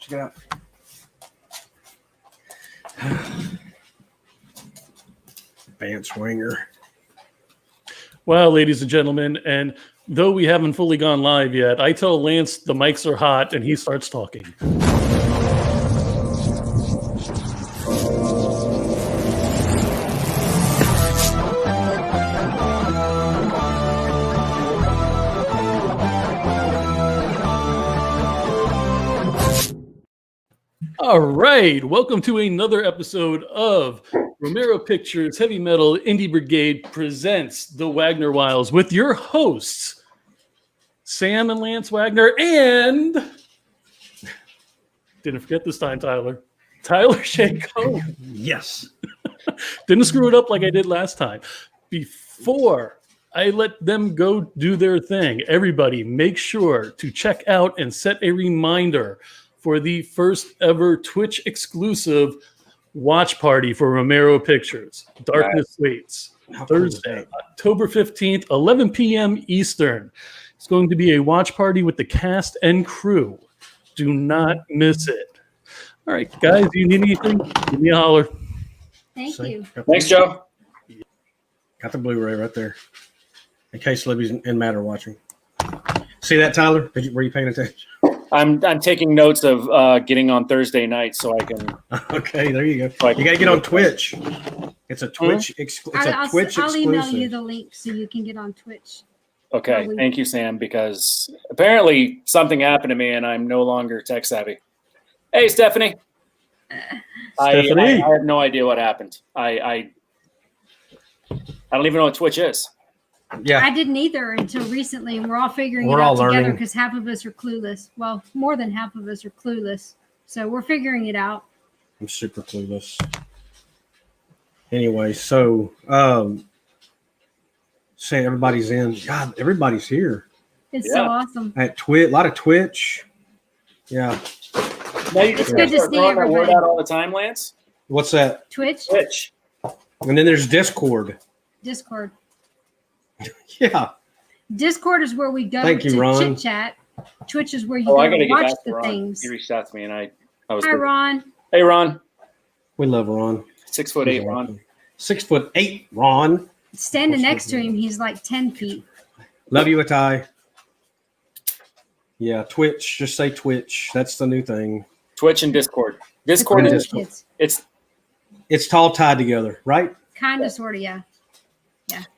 Check it out. Band swinger. Well, ladies and gentlemen, and though we haven't fully gone live yet, I tell Lance the mics are hot, and he starts talking. All right, welcome to another episode of Romero Pictures Heavy Metal Indie Brigade presents the Wagner Wiles with your hosts, Sam and Lance Wagner, and didn't forget this time, Tyler Shanko. Yes. Didn't screw it up like I did last time. Before I let them go do their thing, everybody make sure to check out and set a reminder for the first ever Twitch exclusive watch party for Romero Pictures. Darkness Waits. Thursday, October 15th, 11 p.m. Eastern. It's going to be a watch party with the cast and crew. Do not miss it. All right, guys, do you need anything? Give me a holler. Thank you. Thanks, Joe. Got the Blu-ray right there. In case Libby's and Matt are watching. See that, Tyler? Were you paying attention? I'm taking notes of getting on Thursday night so I can. Okay, there you go. You got to get on Twitch. It's a Twitch. I'll email you the link so you can get on Twitch. Okay, thank you, Sam, because apparently something happened to me and I'm no longer tech savvy. Hey, Stephanie. Stephanie. I have no idea what happened. I don't even know what Twitch is. Yeah, I didn't either until recently, and we're all figuring We're it all out together learning. because half of us are clueless. Well, more than half of us are clueless. So we're figuring it out. I'm super clueless. Anyway, so say everybody's in. God, everybody's here It's so awesome. at Twitch. A lot of Twitch. Yeah. Now you just good to start see throwing that word everybody. out all the time, Lance. What's that? Twitch, Twitch. And then there's Discord. Discord. Yeah. Discord is where we go Thank you, to Ron. chit chat. Twitch is where you Oh, I go gotta to get watch back to the Ron. things. He reached out to me and I was. Hi, Ron. Hey, Ron. We love Ron. 6'8", Ron. 6'8", Ron. Standing next to him, he's like 10 feet. Love you, Atai. Yeah, Twitch. Just say Twitch. That's the new thing. Twitch and Discord. Discord And is Discord. It's It's all tied together, right? kind of, sort of, yeah.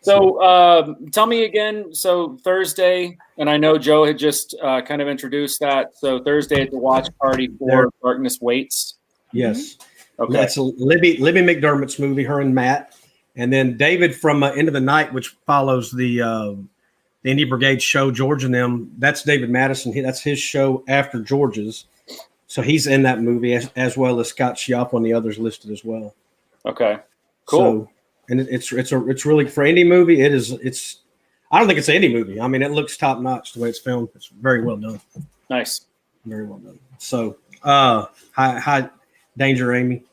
so. Tell me again. So Thursday, and I know Joe had just kind of introduced that. So Thursday at the watch party for Darkness Waits. Yes. Okay. That's Libby McDermott's movie, her and Matt. And then David from End of the Night, which follows the Indie Brigade show, George and them. That's David Madison. That's his show after George's. So he's in that movie as well as Scott Schiapp on the others listed as well. Okay. Cool. So, and it's really for indie movie. It's I don't think it's an indie movie. I mean, it looks top notch the way it's filmed. It's very well done. Nice. Very well done. So, hi, Danger Amy.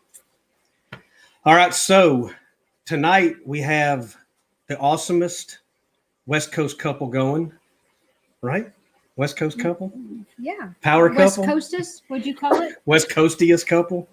All right, so tonight we have the awesomest West Coast couple going, right? West Coast couple? Yeah. Power West couple? Coastist, what'd you call it? West Coastiest couple.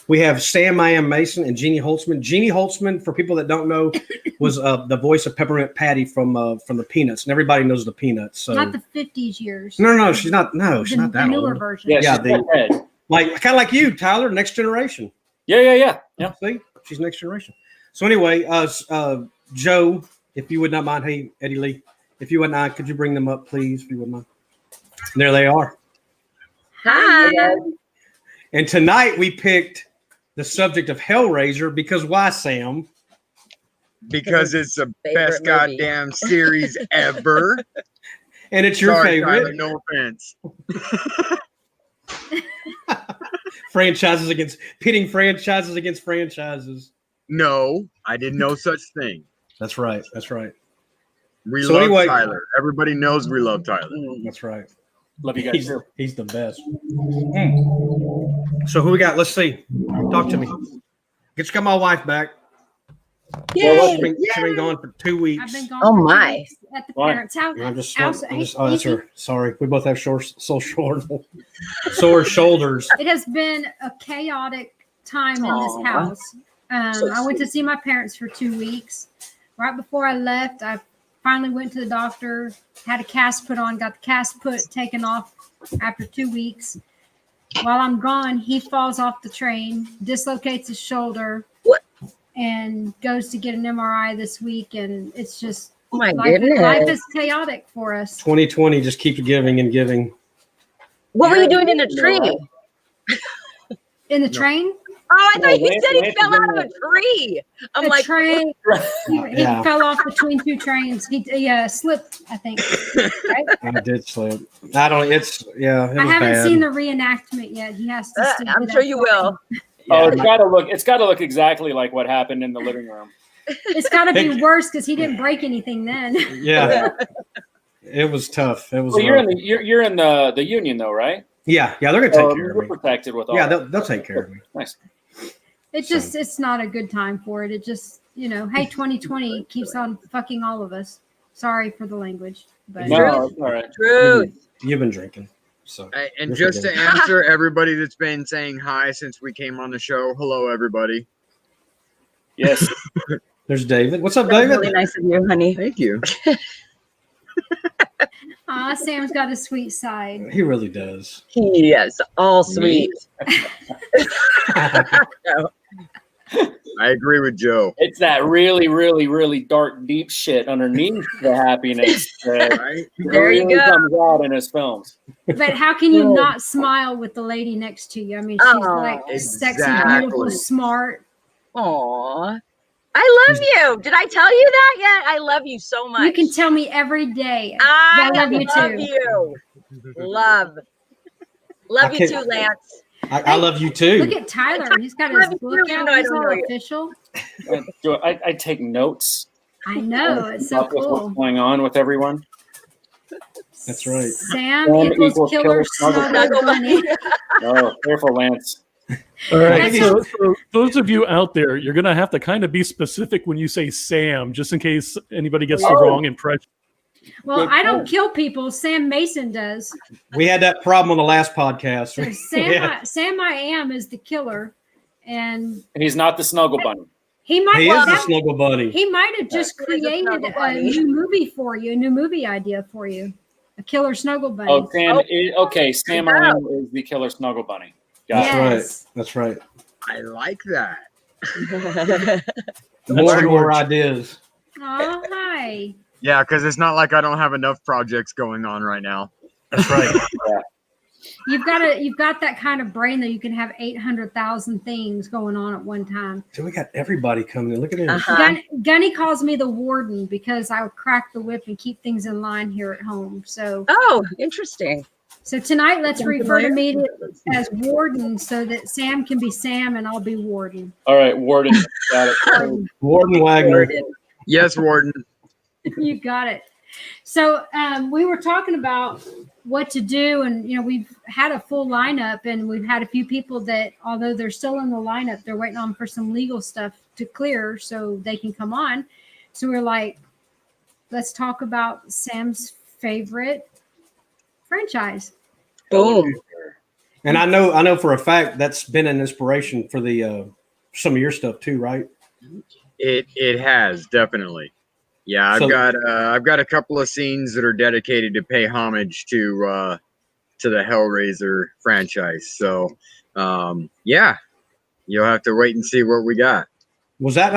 We have Sam I Am Mason and Gini Holtzman. Gini Holtzman, for people that don't know, was the voice of Peppermint Patty from the Peanuts, and everybody knows the Peanuts. So Not the 50s years. no, she's not. No, she's not that the newer old. version. Yeah, Yeah, she's got head. Like kind of like you, Tyler, Next Generation. Yeah. See, she's Next Generation. So anyway, Joe, if you would not mind, hey Eddie Lee, if you would not, could you bring them up, please? If you would mind. There they are. Hi. And tonight we picked the subject of Hellraiser because why, Sam? Because it's the Favorite best movie. goddamn series ever. And it's your Sorry, favorite. Tyler, no offense. Pitting franchises against franchises. No, I didn't know such thing. That's right. That's right. We So love anyway- Tyler. Everybody knows we love Tyler. That's right. Love you guys. He's the best. So who we got? Let's see. Talk to me. Get my wife back. Yay! She's been gone for 2 weeks. I've been gone Oh, for 2 my. weeks at the Why? parents' house. I'm just, House- oh, that's her. Sorry, we both have sore shoulders. It has been a chaotic time in Aw. this house. I went to see my parents for 2 weeks. Right before I left, I finally went to the doctor, had a cast put on, got the cast taken off after 2 weeks. While I'm gone, he falls off the train, dislocates his shoulder, What? and goes to get an MRI this week. And it's just Oh my life goodness. is chaotic for us. 2020 just keeps giving and giving. What were you doing in the tree? In the train, Oh, I thought you Lance- said he Lance fell is in out of a tree. I'm a like, train. He Yeah. fell off between two trains. He slipped, I think. Right? I did slip. I don't. It's yeah. It I was haven't bad. seen the reenactment yet. He has to. still do I'm that sure you for me. will. Oh, Yeah. it's gotta look exactly like what happened in the living room. It's got to be worse because he didn't break anything then. Yeah. It was tough. It was. Well, you're rough. in the union though, right? Yeah. They're gonna take So care of you're me. protected with all. Yeah, that. they'll take care of me. Nice. It's not a good time for it. It just, hey, 2020 keeps on fucking all of us. Sorry for the language, but No, it's all right. Truth. You've been drinking, so. And You're just to forgiven. answer everybody that's been saying hi since we came on the show, hello, everybody. Yes. There's David. What's up, That was David? really nice of you, honey. Thank you. Sam's got a sweet side. He really does. Yes, all sweet. I agree with Joe. It's that really, really, really dark, deep shit underneath the happiness that Right? There you really go. comes out in his films. But how can you not smile with the lady next to you? I mean, she's Oh, like sexy, exactly. beautiful, smart. Aw. I love you. Did I tell you that yet? I love you so much. You can tell me every day. I I love you love too. you. Love. Love you too, Lance. I love you too. Look at Tyler. He's got his Love you, book even out. though I He's don't all know you. official. I take notes. I know. It's so about what's cool. going on with everyone. That's right. Sam Sam equals equals killer killer snuggle snuggle bunny. Oh, careful, Lance. All right. That's So those of you out there, you're going to have to kind of be specific when you say Sam, just in case anybody gets the Oh. wrong impression. Well, I don't kill people. Sam Mason does. We had that problem on the last podcast. So Sam I am is the killer, and And he's not the snuggle bunny. he might He is the that- snuggle bunny. he might have just He is a created snuggle a bunny. new movie for you, a new movie idea for you, a killer snuggle bunny. Oh, Sam. Oh. Okay, Sam I am is the killer snuggle bunny. Got That's it. Yes. right. That's right. I like that. The more and George. more ideas. Oh, hi. Yeah, because it's not like I don't have enough projects going on right now. That's right. You've got that kind of brain that you can have 800,000 things going on at one time. So we got everybody coming in. Look at him. Uh-huh. Gunny calls me the warden because I crack the whip and keep things in line here at home. So Oh, interesting. tonight, let's refer to me as warden so that Sam can be Sam and I'll be warden. All right, Warden. Got it. Warden Wagner. Yes, Warden. You got it. So we were talking about what to do, and we've had a full lineup, and we've had a few people that, although they're still in the lineup, they're waiting on for some legal stuff to clear so they can come on. So we're like, let's talk about Sam's favorite franchise. Boom. And I know for a fact that's been an inspiration for the some of your stuff too, right? It has definitely. Yeah, I've So- got a couple of scenes that are dedicated to pay homage to the Hellraiser franchise. So yeah, you'll have to wait and see what we got. Was that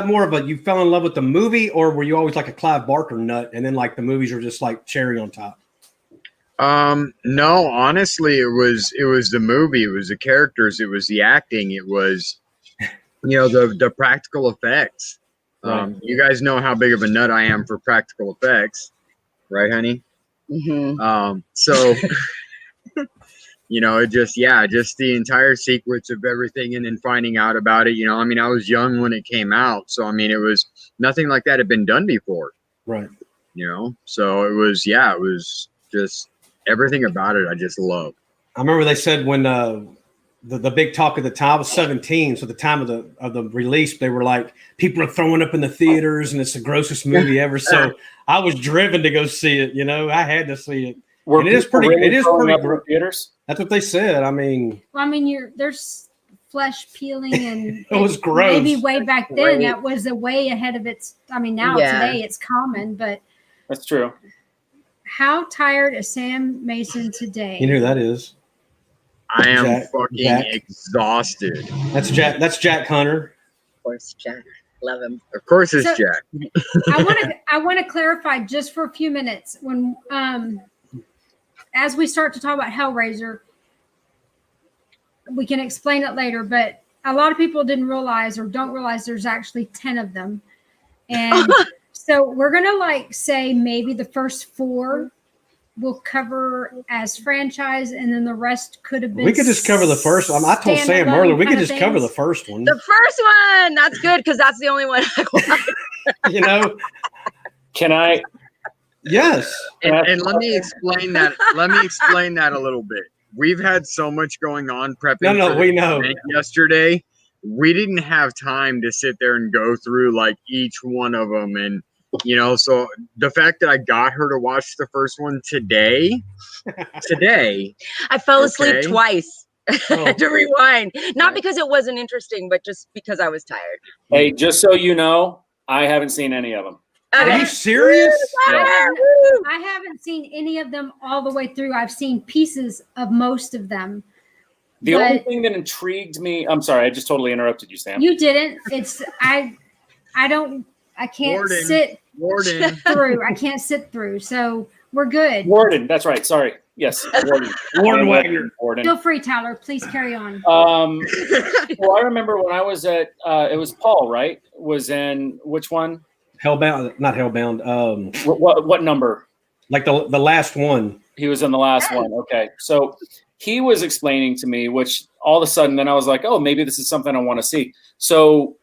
more of a you fell in love with the movie, or were you always like a Clive Barker nut, and then like the movies are just like cherry on top? No, honestly, it was the movie, it was the characters, it was the acting, it was the practical effects. Right. You guys know how big of a nut I am for practical effects, right, honey? Mm-hmm. So it just the entire sequence of everything, and then finding out about it. I was young when it came out, so it was nothing like that had been done before. Right. So it was just everything about it I just love. I remember they said when the big talk at the time. I was 17, so at the time of the release, they were like, people are throwing up in the theaters, and it's the grossest movie ever. So I was driven to go see it. You know, I had to see it. And it is pretty. It is pretty. Theaters. That's what they said. I mean, there's flesh peeling, and it was gross. Maybe way back then that was a way ahead of its. I mean, now today it's common, but that's true. How tired is Sam Mason today? You know who that is? I am fucking exhausted. That's Jack. That's Jack Hunter. Of course, Jack. Love him. Of course, it's Jack. I want to clarify just for a few minutes when as we start to talk about Hellraiser, we can explain it later. But a lot of people didn't realize or don't realize there's actually 10 of them, and so we're gonna say maybe the first 4. We'll cover as franchise, and then the rest could have been. We could just cover the first one. I told Sam earlier we could just cover the first one. The first one, that's good because that's the only one I watched. You know, can I? Yes. And let me explain that. Let me explain that a little bit. We've had so much going on prepping. No, we know. Yesterday, we didn't have time to sit there and go through like each one of them and. You know, so the fact that I got her to watch the first one today, I fell asleep twice. To rewind, not because it wasn't interesting, but just because I was tired. Hey, just so you know, I haven't seen any of them. Are you serious? I haven't seen any of them all the way through. I've seen pieces of most of them. The only thing that intrigued me, I'm sorry, I just totally interrupted you, Sam. You didn't. It's I can't sit through. I can't sit through. So we're good. Warden, that's right. Sorry. Yes. Warden Wagner. Feel free, Tyler. Please carry on. Well, I remember when I was at it was Paul, right? Was in which one? Hellbound, not Hellbound. What number? Like the last one. He was in the last one. Okay. So he was explaining to me, which all of a sudden then I was like, oh, maybe this is something I want to see. So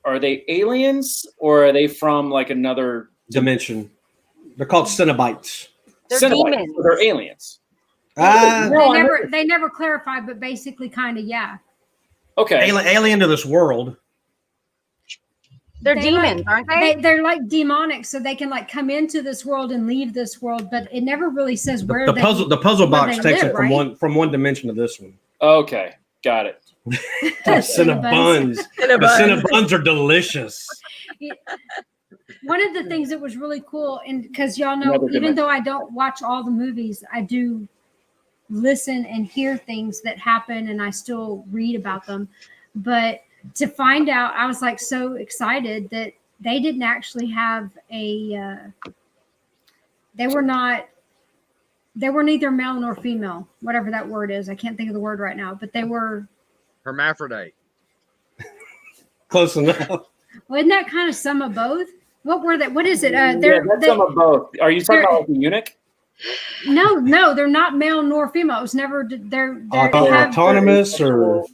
are they aliens or are they from like another dimension? They're called Cenobites. They're demons. So they're aliens. They never clarified, but basically kind of, yeah. Okay. Alien to this world. They're demons, aren't they? They're like demonic, so they can like come into this world and leave this world, but it never really says where the puzzle box takes it from one dimension to this one. Okay, got it. Cinnabons. The Cinnabons are delicious. One of the things that was really cool, and because y'all know, even though I don't watch all the movies, I do listen and hear things that happen, and I still read about them. But to find out, I was like so excited that they didn't actually have a. They were neither male nor female, whatever that word is. I can't think of the word right now, but they were hermaphrodite. Close enough. Well, isn't that kind of some of both? What were they? What is it? That's some of both. Are you talking about like the eunuch? No, they're not male nor female. It was never. They're autonomous or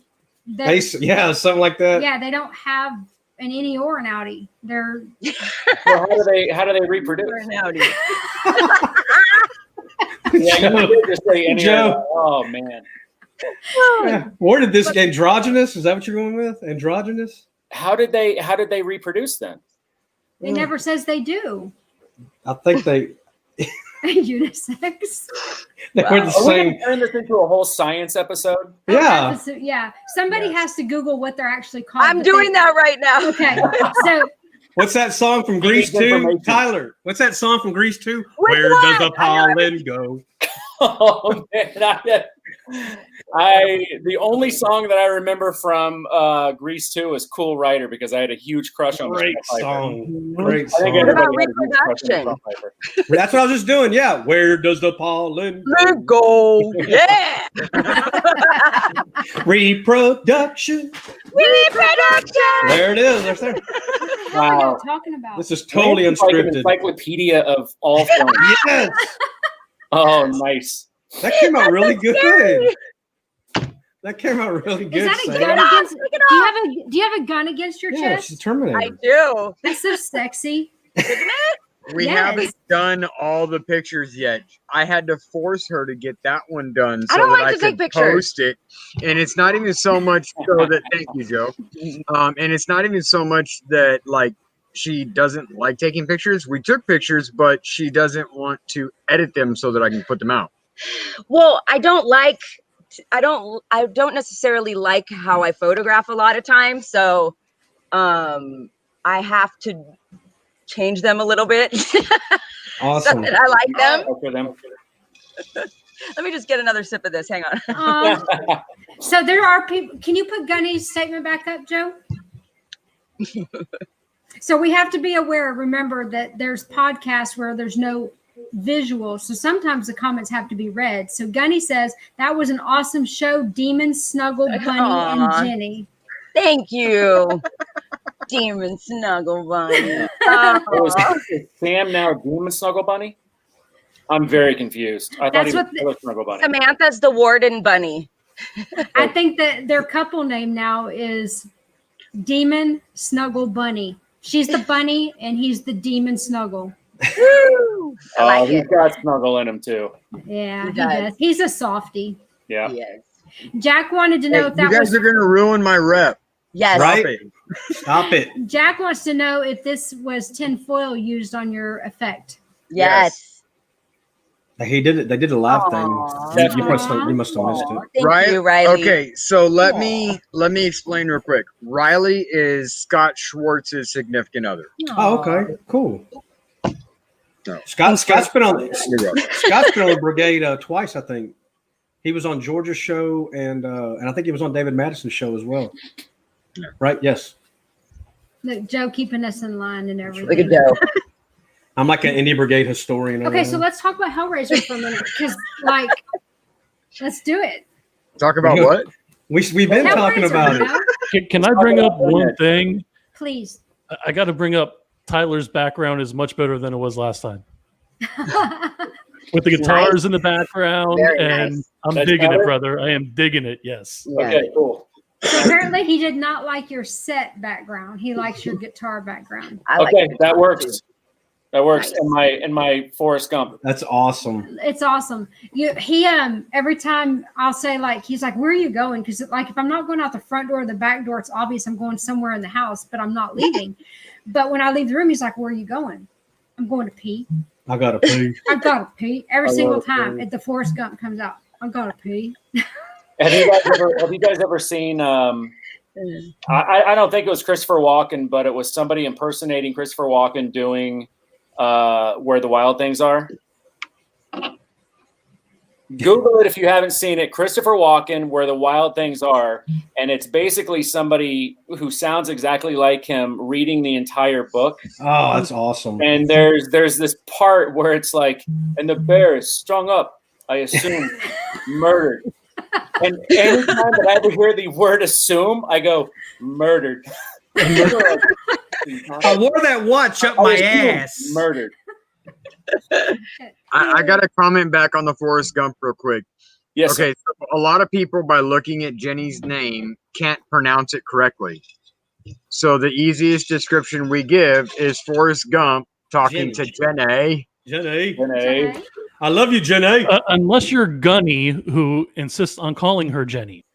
something like that. Yeah, they don't have an innie or an outie. They're. Well, how do they reproduce? An outie. Yeah, you did just say any. Joe. Oh man. Yeah. Where did this androgynous? Is that what you're going with? Androgynous? How did they reproduce then? It never says they do. I think they unisex. They were the same. Are we going to turn this into a whole science episode? Yeah. Yeah. Somebody has to Google what they're actually called. I'm doing that right now. Okay. So what's that song from Grease 2? Tyler, what's that song from Grease 2? Where does the pollen go? Oh man, the only song that I remember from Grease 2 is Cool Rider because I had a huge crush on Great song. Great I think song. What about reproduction? That's what I was just doing. Yeah. Where does the pollen go? Yeah. Reproduction. There it is. Right there. what are you talking about? This is totally Like an unscripted. encyclopedia of all films. Yes. Oh, nice. That came out really good. That came out really good. Is that a Sam. gun against? Do you have a gun against your Yeah, chest? she's Terminator. I do. That's so sexy. Isn't it? We Yes. haven't done all the pictures yet. I had to force her to get that one done so I don't that like I to take could pictures. post it. And it's not even so much so that thank you, Joe. And it's not even so much that like she doesn't like taking pictures. We took pictures, but she doesn't want to edit them so that I can put them out. Well, I don't necessarily like how I photograph a lot of times, so I have to change them a little bit. Awesome. So that I like them. For them. Let me just get another sip of this. Hang on. So there are people. Can you put Gunny's statement back up, Joe? So we have to be aware. Remember that there's podcasts where there's no visual, so sometimes the comments have to be read. So Gunny says that was an awesome show. Demon, Snuggle, Bunny, and Jenny. Thank you. Demon Snuggle Bunny. Is Sam now Demon Snuggle Bunny? I'm very confused. I thought he was Snuggle Bunny. Samantha's the Warden Bunny. I think that their couple name now is Demon Snuggle Bunny. She's the bunny and he's the Demon Snuggle. Woo! I like He's it. got Snuggle in him too. Yeah, He he does. does. He's a softie. Yeah. Yes. Jack wanted to know if You that guys was are gonna ruin my rep. Yes. Right? Stop it. Jack wants to know if this was tinfoil used on your effect. Yes. He did it. They did a live Aw. thing. You must have missed it. Thank you, Riley. Okay, so let me explain real quick. Riley is Scott Schwartz's significant other. Oh, okay, cool. No. Scott's been on the Brigade twice, I think. He was on Georgia's show, and I think he was on David Madison's show as well. Yeah. Right? Yes. Look, Joe keeping us in line and everything. Look at Joe. I'm like an Indie Brigade historian. Okay, so let's talk about Hellraiser for a minute, because let's do it. Talk about what? We've been talking about it. Can I bring up one thing? Please. I got to bring up Tyler's background is much better than it was last time. With the guitars in the background, Very and nice. I'm That's digging better? it, brother. I am digging it. Yes. Yeah. Okay, cool. So apparently he did not like your set background. He likes your guitar background. I like Okay, it. that works. That works Nice. in my Forrest Gump. That's awesome. It's awesome. He every time I'll say, like, he's like, where are you going? Because like if I'm not going out the front door or the back door, it's obvious I'm going somewhere in the house, but I'm not leaving. But when I leave the room, he's like, where are you going? I'm going to pee. I got to pee. I gotta pee every I single love time pee. if the Forrest Gump comes out. I gotta pee. Have you guys ever seen? I don't think it was Christopher Walken, but it was somebody impersonating Christopher Walken doing Where the Wild Things Are. Google it if you haven't seen it. Christopher Walken, Where the Wild Things Are, and it's basically somebody who sounds exactly like him reading the entire book. Oh, that's awesome. And there's this part where it's like, and the bear is strung up, I assume, murdered. And anytime that I ever hear the word assume, I go, murdered. I wore that watch up my ass. Murdered. I got to comment back on the Forrest Gump real quick. Yes. Okay, so a lot of people, by looking at Jenny's name, can't pronounce it correctly. So the easiest description we give is Forrest Gump talking to Jenny. Jenny. Renee. I love you, Jenny. Unless you're Gunny, who insists on calling her Jenny.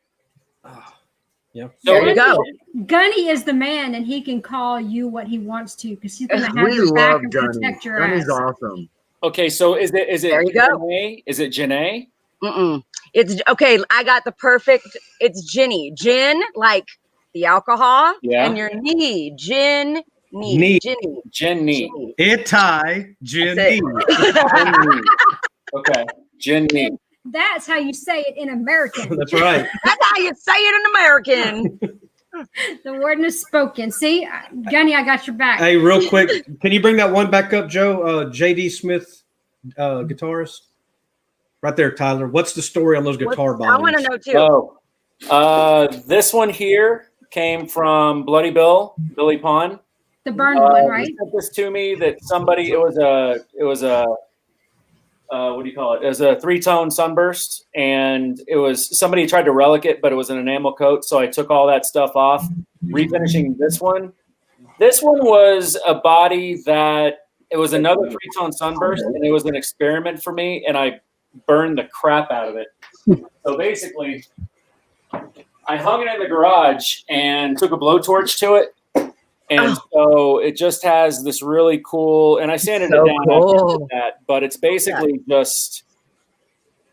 Yeah. There you go. Gunny is the man, and he can call you what he wants to because he's gonna have We your back love and Gunny. protect your Gunny's ass. awesome. Okay, so is it There you go. Janae? Is it Janae? Mm-mm. It's okay. I got the perfect. It's Ginny. Gin, like the alcohol, Yeah. and your knee. Gin, knee. Knee. Ginny. Jenny. Ginny. Itai Jenny. Jenny. Okay, Jenny. That's how you say it in American. That's right. That's how you say it in American. The word is spoken. See, Gunny, I got your back. Hey, real quick, can you bring that one back up, Joe? J.D. Smith, guitarist. Right there, Tyler. What's the story on those guitar bodies? I want to know too. Oh, this one here came from Bloody Billy Pond. The burned one, right? He sent this to me that somebody. It was a. What do you call it? It was a 3-tone sunburst, and it was somebody tried to relic it, but it was an enamel coat. So I took all that stuff off, refinishing this one. This one was a body that It was another 3-tone sunburst, and it was an experiment for me, and I burned the crap out of it. So basically, I hung it in the garage and took a blowtorch to it. And so it just has this really cool, and I sanded it down after that, but it's basically just,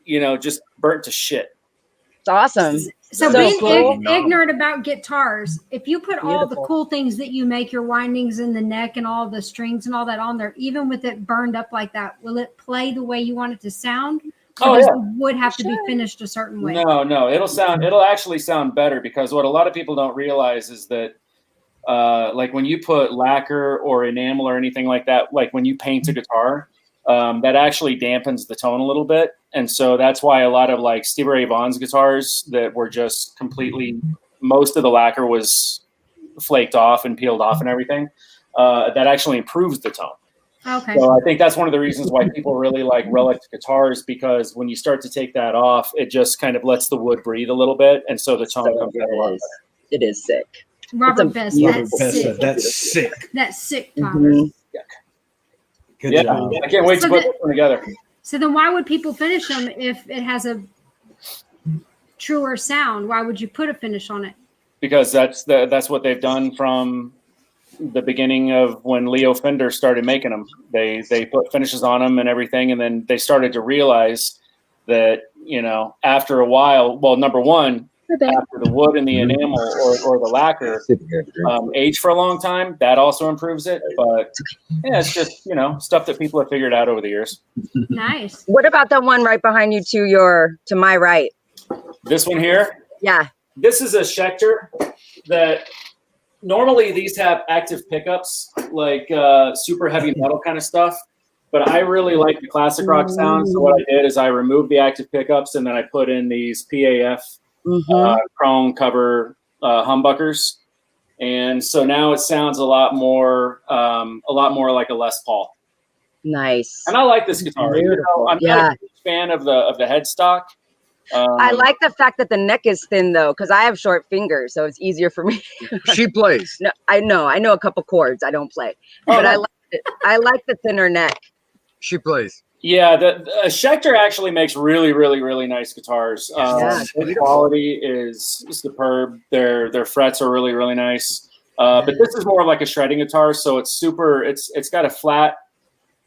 just burnt to shit. It's awesome. So being ignorant about guitars, if you put all the cool things that you make, your windings in the neck and all the strings and all that on there, even with it burned up like that, will it play the way you want it to sound? Or does the wood have to be finished a certain way? No, it'll actually sound better, because what a lot of people don't realize is that like when you put lacquer or enamel or anything like that, like when you paint a guitar, that actually dampens the tone a little bit. And so that's why a lot of like Stevie Ray Vaughan's guitars that were just completely, most of the lacquer was flaked off and peeled off and everything, that actually improves the tone. Okay. So I think that's one of the reasons why people really like relic guitars, because when you start to take that off, it just kind of lets the wood breathe a little bit. And so the tone comes out a lot better. It is sick. Robert Best, that's sick. That's sick, Thomas. Good job. I can't wait to put this one together. So then why would people finish them if it has a truer sound? Why would you put a finish on it? Because that's what they've done from the beginning of when Leo Fender started making them. They put finishes on them and everything, and then they started to realize that, after a while, well, number one, after the wood and the enamel or the lacquer age for a long time, that also improves it. But yeah, it's just, stuff that people have figured out over the years. Nice. What about the one right behind you to my right? This one here? Yeah. This is a Schecter that normally these have active pickups, like super heavy metal kind of stuff. But I really like the classic rock sound. So what I did is I removed the active pickups, and then I put in these PAF chrome cover humbuckers, and so now it sounds a lot more like a Les Paul. Nice. And I like this guitar. I'm not a huge fan of the headstock. I like the fact that the neck is thin, though, because I have short fingers, so it's easier for me. She plays. No, I know a couple chords. I don't play, but I like it. I like the thinner neck. She plays. Yeah, the Schecter actually makes really, really, really nice guitars. The quality is superb. Their frets are really, really nice. But this is more like a shredding guitar, so it's super. It's got a flat,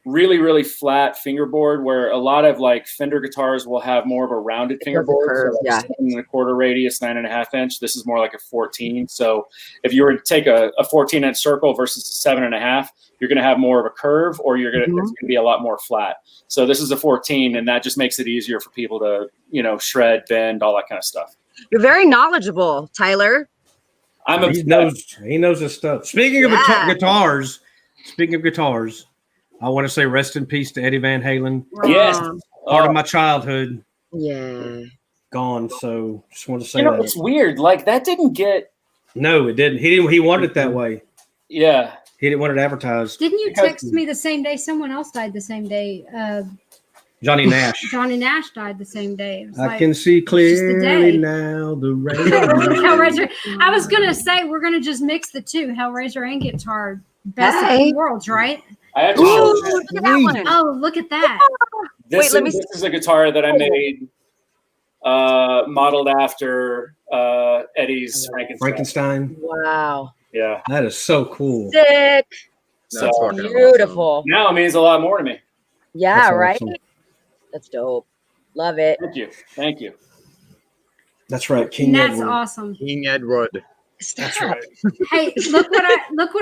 really, really flat fingerboard, where a lot of like Fender guitars will have more of a rounded fingerboard. So like 7.25 radius, 9.5 inch. This is more like a 14. So if you were to take a 14-inch circle versus a 7.5, you're going to have more of a curve, or it's going to be a lot more flat. So this is a 14, and that just makes it easier for people to, shred, bend, all that kind of stuff. You're very knowledgeable, Tyler. He knows his stuff. Speaking of guitars, I want to say rest in peace to Eddie Van Halen. Yes. Part of my childhood. Yeah. Gone. So just want to say that. It's weird. Like that didn't get. No, it didn't. He wanted it that way. Yeah. He didn't want it advertised. Didn't you text me the same day? Someone else died the same day. Johnny Nash. Johnny Nash died the same day. I can see clearly now the Hellraiser. I was going to say, we're going to just mix the two, Hellraiser and guitar. Best of the worlds, right? Look at that one. Oh, look at that. This is a guitar that I made modeled after Eddie's Frankenstein. Wow. Yeah. That is so cool. Sick. So beautiful. Now it means a lot more to me. Yeah, That's right? awesome. That's dope. Love it. Thank you. That's right. King That's Edward. awesome. King Edward. That's right. Hey, look what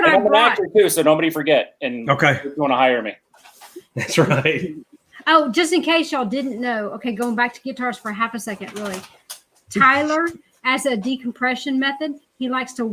I I'm an brought. actor too, so nobody forget. And Okay. if you want to hire me. That's right. Oh, just in case y'all didn't know. Okay, going back to guitars for half a second, really. Tyler, as a decompression method, he likes to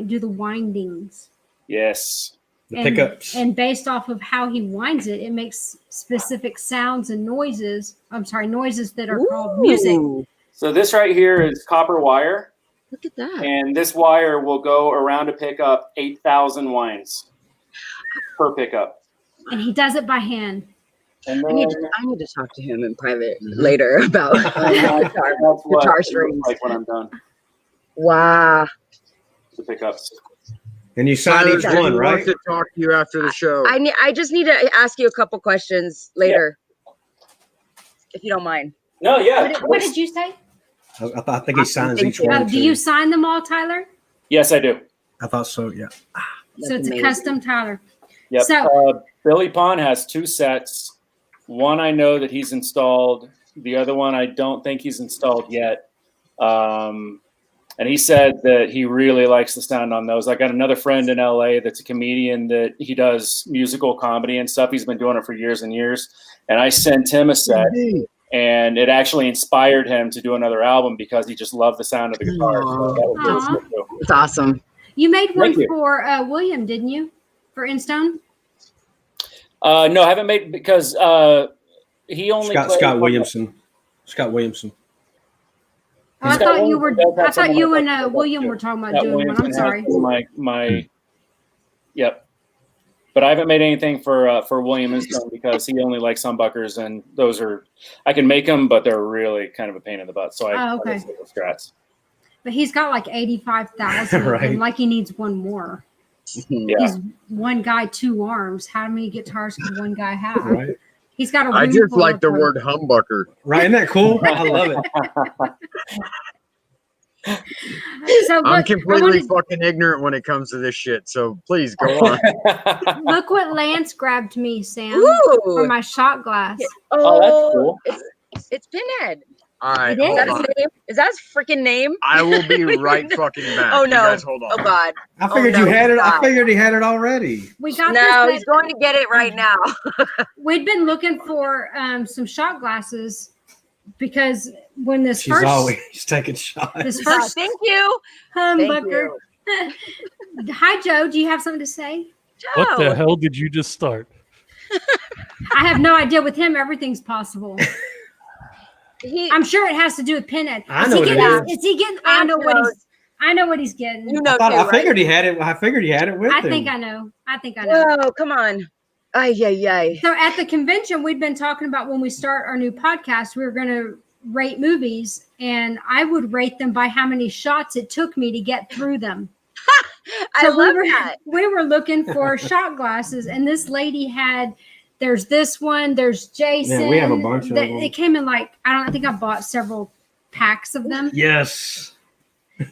do the windings. Yes. The pickups. And based off of how he winds it, it makes specific sounds and noises. Noises that are called music. So this right here is copper wire. Look at that. And this wire will go around to pick up 8,000 winds per pickup. And he does it by hand. And then, I need to talk to him in private later about guitar strings. like when I'm done. Wow. The pickups. And you sign each one, right? Wants to talk to you after the show. I just need to ask you a couple questions later, if you don't mind. No, yeah. What did you say? I think he signs each one. Do you sign them all, Tyler? Yes, I do. I thought so. Yeah. So it's a custom Tyler. Yep. So Billy Pond has 2 sets. One I know that he's installed. The other one I don't think he's installed yet. And he said that he really likes the sound on those. I got another friend in LA that's a comedian that he does musical comedy and stuff. He's been doing it for years and years. And I sent him a set, and it actually inspired him to do another album because he just loved the sound of the guitar. So it's awesome. You made one for William, didn't you? For InStone? No, I haven't made because he only Scott Williamson. Scott Williamson. Oh, I thought you were. I thought you and William were talking about doing one. I'm sorry. Yep. But I haven't made anything for William Instone because he only likes humbuckers, and those are I can make them, but they're really kind of a pain in the butt. So I okay. Strats. But he's got like 85,000, right. and like he needs one more. Yeah. He's one guy, 2 arms. How many guitars can one guy have? Right. He's got a. I just like the word humbucker. Right? Isn't that cool? I love it. So I'm completely fucking ignorant when it comes to this shit. So please go on. Look what Lance grabbed me, Sam, Ooh. for my shot glass. Oh, that's cool. It's Pinhead. All right. Is that his freaking name? I will be right fucking back. Oh no! You guys hold on. Oh god! I figured you had it. I figured he had it already. We got no. He's going to get it right now. We'd been looking for some shot glasses because when this She's first always taking shots. this first Thank you, humbucker. Hi, Joe. Do you have something to say? Joe. What the hell did you just start? I have no idea. With him, everything's possible. I'm sure it has to do with Pinhead. I know what it is. Is he getting? I know what he's getting. You know, I figured he had it. I figured he had it with him. I think I know. Oh, come on. Ay. So at the convention, we'd been talking about when we start our new podcast, we were going to rate movies, and I would rate them by how many shots it took me to get through them. I love that. We were looking for shot glasses, and this lady had. There's this one. There's Jason. Yeah, we have a bunch of them. It came in like I think I bought several packs of them. Yes,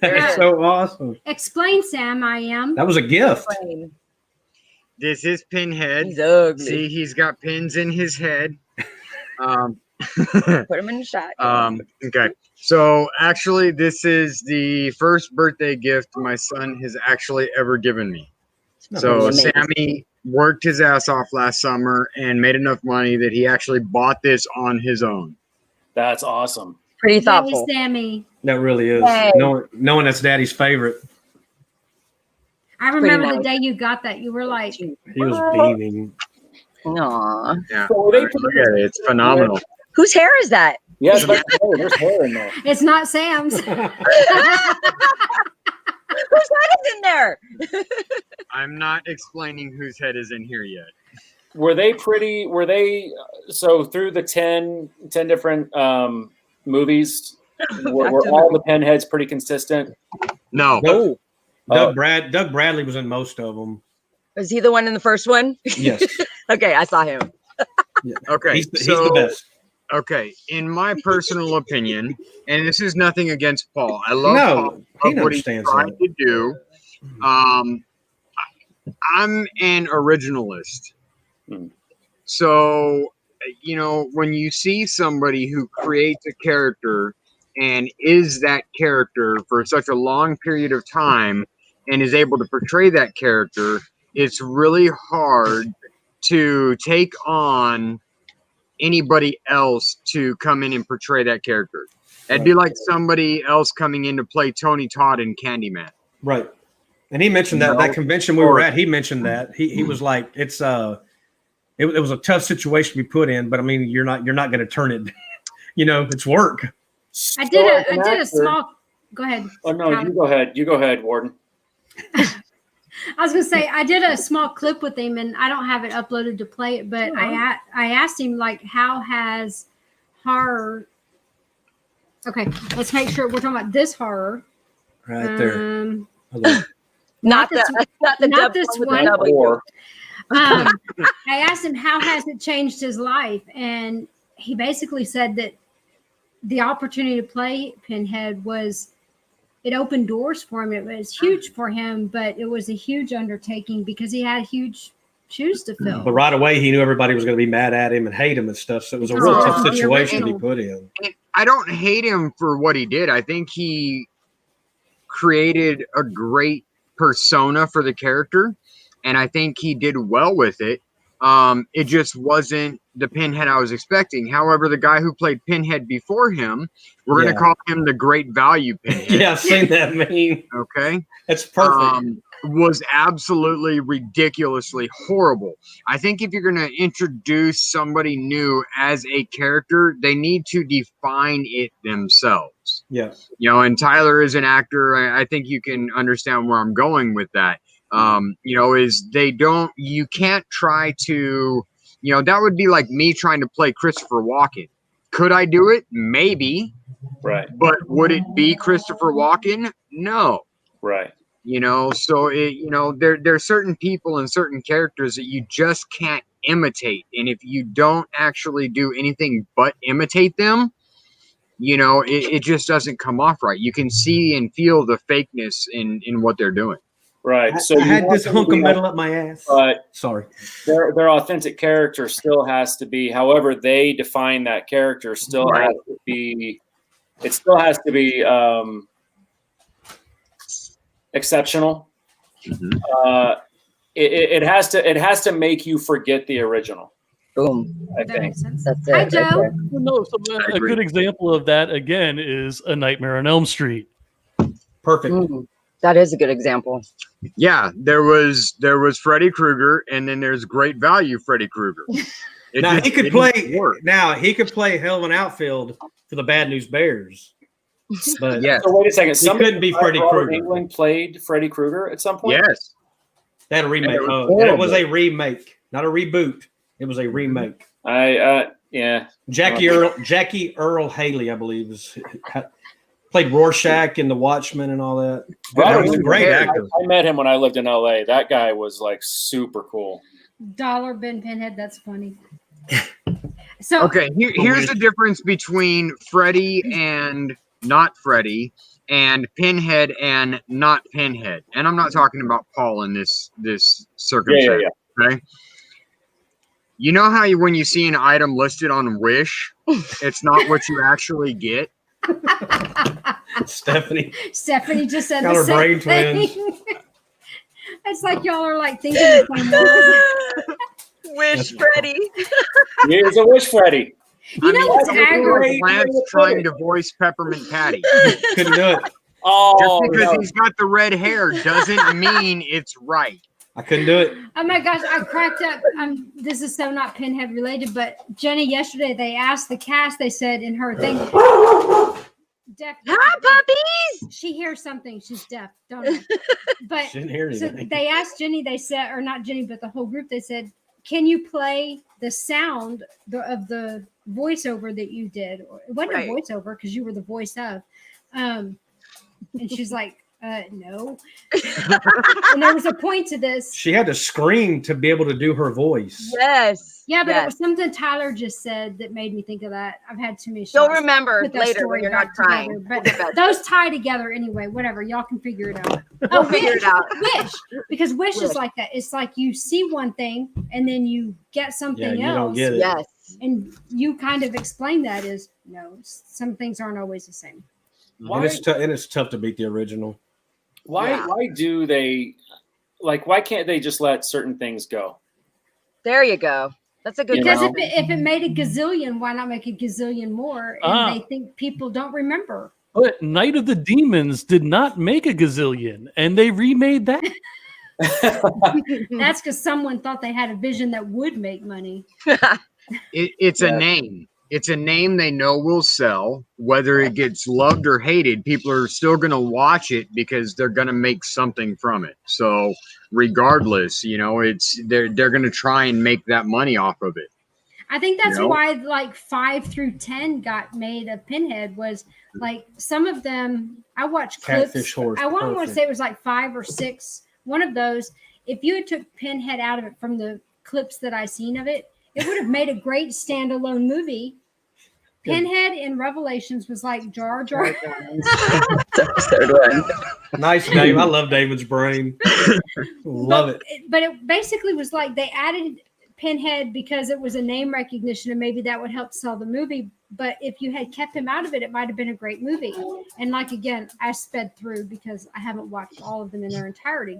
that's so awesome. Explain, Sam. I am. That was a gift. This is Pinhead. He's ugly. See, he's got pins in his head. Put him in the shot. Okay. So actually, this is the first birthday gift my son has actually ever given me. So Sammy worked his ass off last summer and made enough money that he actually bought this on his own. That's awesome. Pretty thoughtful. Yay, Sammy. That really is. Hey. Knowing that's Daddy's favorite. I remember the day you got that. You were like, he was beaming. Aww. Yeah. Look at it. It's phenomenal. Whose hair is that? Yes, there's hair in there. it's not Sam's. Whose head is in there? I'm not explaining whose head is in here yet. Were they so through the 10 different movies, were all the Pinheads pretty consistent? No. Doug Bradley was in most of them. Was he the one in the first one? Yes. Okay, I saw him. Yeah. Okay. He's the best. Okay, in my personal opinion, and this is nothing against Paul. I love Paul. I love what he's trying to do. I'm an originalist. So, when you see somebody who creates a character and is that character for such a long period of time and is able to portray that character, it's really hard to take on anybody else to come in and portray that character. It'd be like somebody else coming in to play Tony Todd in Candyman. Right. And he mentioned that convention we were at, he mentioned that. He was like, it was a tough situation to be put in, but I mean, you're not going to turn it, it's work. I did a small, go ahead. Oh no, you go ahead, Warden. I was gonna say I did a small clip with him, and I don't have it uploaded to play it. But I asked him like, how has horror? Okay, let's make sure we're talking about this horror. Right there. Not the not dub this with the one. W. Or I asked him how has it changed his life, and he basically said that the opportunity to play Pinhead it opened doors for him. It was huge for him, but it was a huge undertaking because he had huge shoes to fill. But right away, he knew everybody was going to be mad at him and hate him and stuff. So it was a real tough situation to be put in. I don't hate him for what he did. I think he created a great persona for the character, and I think he did well with it. It just wasn't the Pinhead I was expecting. However, the guy who played Pinhead before him, we're going to call him the Great Value Pinhead. Yeah, I've seen that meme. Okay. That's perfect. Was absolutely ridiculously horrible. I think if you're going to introduce somebody new as a character, they need to define it themselves. Yeah. You know, and Tyler is an actor. I think you can understand where I'm going with that. You know, you can't try to, you know, that would be like me trying to play Christopher Walken. Could I do it? Maybe. right, But would it be Christopher Walken? No. right. You know, so there are certain people and certain characters that you just can't imitate. And if you don't actually do anything but imitate them, you know, it just doesn't come off right. You can see and feel the fakeness in what they're doing. Right. So I had this hunk of metal up my ass. But Sorry. their authentic character still has to be, however they define that character, still has to be. It still has to be exceptional. Mm-hmm. It has to make you forget the original. Boom. I That think. makes sense. That's it. Hi, right Joe. there. No, so a good example of that again is A Nightmare on Elm Street. Perfect. That is a good example. Yeah, there was Freddy Krueger, and then there's Great Value Freddy Krueger. Now he could play hell of an outfield for the Bad News Bears. But Yes. So wait a second. He couldn't be Freddy Robert Krueger. Englund played Freddy Krueger at some point. Yes. They had a remake. And it was And it was a horrible. remake, not a reboot. It was a remake. Yeah. Jackie Earl Haley, I believe, played Rorschach in The Watchmen and all that. That was a great actor. I met him when I lived in LA. That guy was like super cool. Dollar bin Pinhead. That's funny. So Okay, here's the difference between Freddy and not Freddy, and Pinhead and not Pinhead. And I'm not talking about Paul in this circumstance. Yeah. Okay. You know how when you see an item listed on Wish, it's not what you actually get. Stephanie just said got the her same brain thing. twins. It's like y'all are like thinking the same word. Wish Freddy. Here's a wish, Freddy. You know what's aggravating? Lance trying to voice Peppermint Patty. Couldn't do it. Oh, Just because no. he's got the red hair doesn't mean it's right. I couldn't do it. Oh my gosh, I cracked up. This is so not Pinhead related, but Jenny, yesterday they asked the cast, they said in her thing, deaf. Hi, puppies. She hears something. She's deaf. Don't know. But She didn't hear so anything. they asked Jenny, they said, or not Jenny, but the whole group, they said, can you play the sound of the voiceover that you did? Or it wasn't Right. a voiceover because you were the voice of. And she's like, no. And there was a point to this. She had to scream to be able to do her voice. Yes. Yeah, but yes. it was something Tyler just said that made me think of that. I've had too many shots. You'll remember put that later story when you're back not crying. together. But those tie together anyway. Whatever. Y'all can figure it out. We'll figure it out. Wish. Because Wish Wish. is like that. It's like you see one thing and then you get something Yeah, you else. don't get it. Yes. And you kind of explain that as, no, some things aren't always the same. Why- And it's tough to beat the original. Why do they why can't they just let certain things go? There you go. That's a good Because one. if it made a gazillion, why not make a gazillion more? And they think people don't remember. But Night of the Demons did not make a gazillion, and they remade that. That's because someone thought they had a vision that would make money. It's a name. It's a name they know will sell. Whether it gets loved or hated, people are still going to watch it because they're going to make something from it. So regardless, you know, they're going to try and make that money off of it. I think that's You know? why like 5 through 10 got made of Pinhead was like some of them. I watched clips. Catfish Horse. I want to perfect. say it was like 5 or 6 one of those, if you had took Pinhead out of it from the clips that I seen of it, it would have made a great standalone movie. Pinhead in Revelations was like Jar Jar. Third one. Nice, Dave. I love David's brain. Love it. But it basically was like they added Pinhead because it was a name recognition and maybe that would help sell the movie. But if you had kept him out of it, it might have been a great movie. And like, again, I sped through because I haven't watched all of them in their entirety.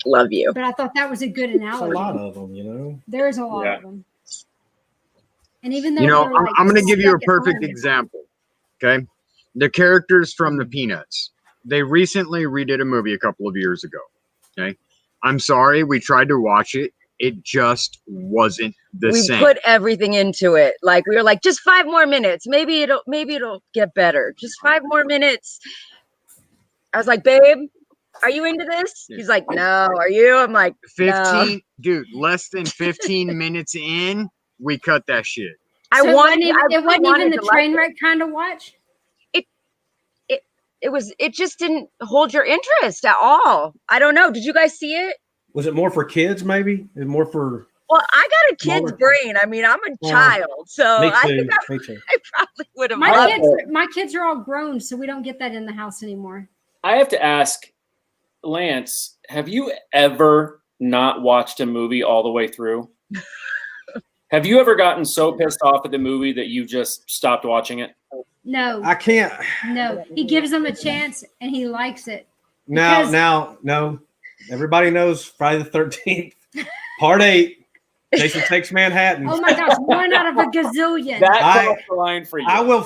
Love you. But I thought that was a good There's analogy. a lot of them, you know. There's a lot of them. And even though I'm going to give you a perfect example. Okay. The characters from the Peanuts, they recently redid a movie a couple of years ago. Okay. I'm sorry. We tried to watch it. It just wasn't the same. We put everything into it. Like we were like, just 5 more minutes. Maybe it'll get better. Just 5 more minutes. I was like, babe, are you into this? He's like, no. Are you? I'm like, 15, dude, less than 15 minutes in, we cut that shit. It wasn't even the train wreck kind of watch. It just didn't hold your interest at all. I don't know. Did you guys see it? Was it more for kids, maybe? And more for... Well, I got a kid's brain. I mean, I'm a child, so me too. I think I probably would have loved it. My kids are all grown, so we don't get that in the house anymore. I have to ask, Lance, have you ever not watched a movie all the way through? Have you ever gotten so pissed off at the movie that you just stopped watching it? No. I can't. No. He gives them a chance, and he likes it. No. Everybody knows Friday the 13th, Part 8. Jason Takes Manhattan. Oh my gosh, 1 out of a gazillion. That's the line for you. I will